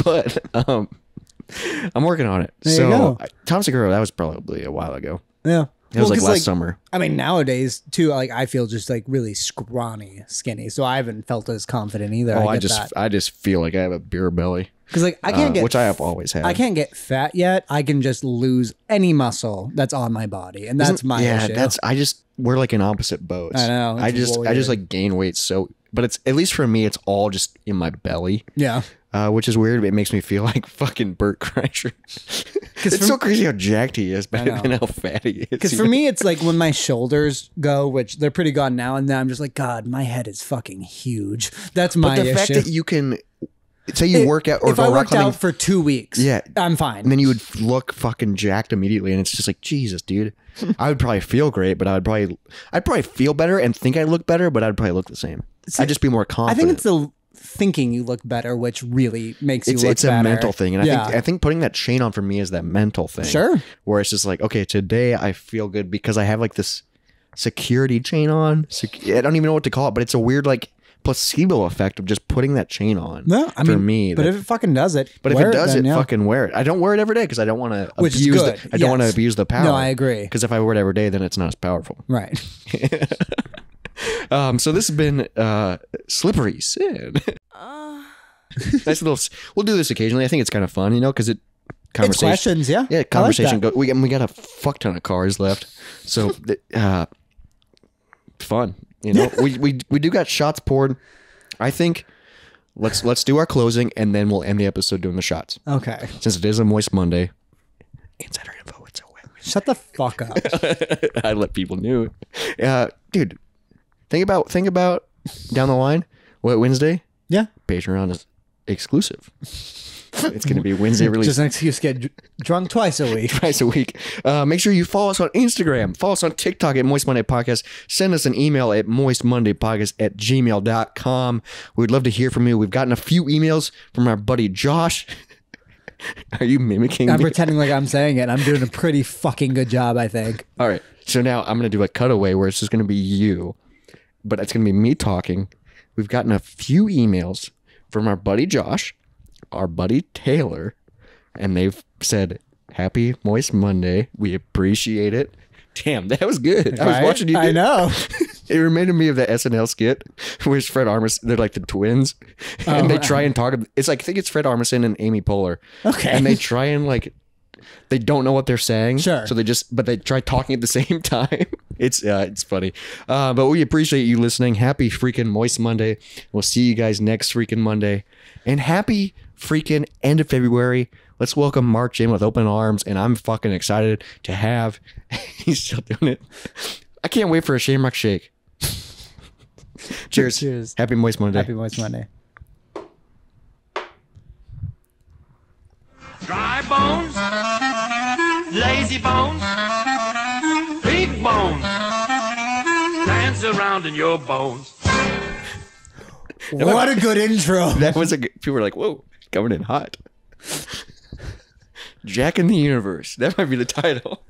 but I'm working on it. There you go. Tom Segura, that was probably a while ago. Yeah. It was like last summer. I mean, nowadays too, like I feel just like really scrawny, skinny. So I haven't felt as confident either. Oh, I just feel like I have a beer belly. Because like I can't get, which I have always had. I can't get fat yet. I can just lose any muscle that's on my body, and that's my issue. We're like in opposite boats. I know. I just like gain weight but it's at least for me, it's all just in my belly. Yeah. Which is weird, but it makes me feel like fucking Burt Kreischer. It's so crazy how jacked he is, but and how fat he is. Because for me, it's like when my shoulders go, which they're pretty gone now, and then I'm just like, God, my head is fucking huge. That's my issue. But the fact that you can, say you work out, or if I worked out for 2 weeks, I'm fine. And then you would look fucking jacked immediately, and it's just like, Jesus, dude. I would probably feel great, but I'd probably feel better and think I look better, but I'd probably look the same. I'd just be more confident. I think it's the thinking you look better, which really makes you look better. It's a mental thing. And I think putting that chain on for me is that mental thing. Sure. Where it's just like, okay, today I feel good because I have like this security chain on. I don't even know what to call it, but it's a weird like placebo effect of just putting that chain on. No, I mean, for me. But if it fucking does it, but if it does it, fucking wear it. I don't wear it every day because I don't want to abuse I don't want to abuse the power. No, I agree. Because if I wear it every day, then it's not as powerful. Right. So this has been Slippery Sin. Nice little. We'll do this occasionally. I think it's kind of fun, because it conversation. It's questions, yeah. Yeah, conversation. Like we got a fuck ton of cars left, so fun. We do got shots poured. I think let's do our closing and then we'll end the episode doing the shots. Okay. Since it is a moist Monday. Insider info. It's a wet. Shut the fuck up. I let people know. Dude. Think about down the line. What, Wednesday? Yeah. Patreon is exclusive. It's going to be Wednesday release. Just an excuse to get drunk twice a week. Make sure you follow us on Instagram. Follow us on TikTok at Moist Monday Podcast. Send us an email at moistmondaypodcast@gmail.com. We'd love to hear from you. We've gotten a few emails from our buddy Josh. Are you mimicking I'm me? pretending like I'm saying it. I'm doing a pretty fucking good job, I think. All right. So now I'm going to do a cutaway where it's just going to be you. But it's going to be me talking. We've gotten a few emails from our buddy Josh, our buddy Taylor, and they've said, Happy Moist Monday. We appreciate it. Damn, that was good. I was watching you. I know. It reminded me of the SNL skit where it's Fred Armisen. They're like the twins. And they try and talk. It's like, I think it's Fred Armisen and Amy Poehler. Okay. And they try and like, they don't know what they're saying. Sure. So but they try talking at the same time. It's funny. But we appreciate you listening. Happy freaking Moist Monday. We'll see you guys next freaking Monday. And happy freaking end of February. Let's welcome March in with open arms. And I'm fucking excited to have. He's still doing it. I can't wait for a Shamrock Shake. Cheers. Cheers. Happy Moist Monday. Happy Moist Monday. Dry bones, lazy bones, big bones, dance around in your bones. What a good intro. That was people were like, whoa, coming in hot. Jack in the Universe. That might be the title.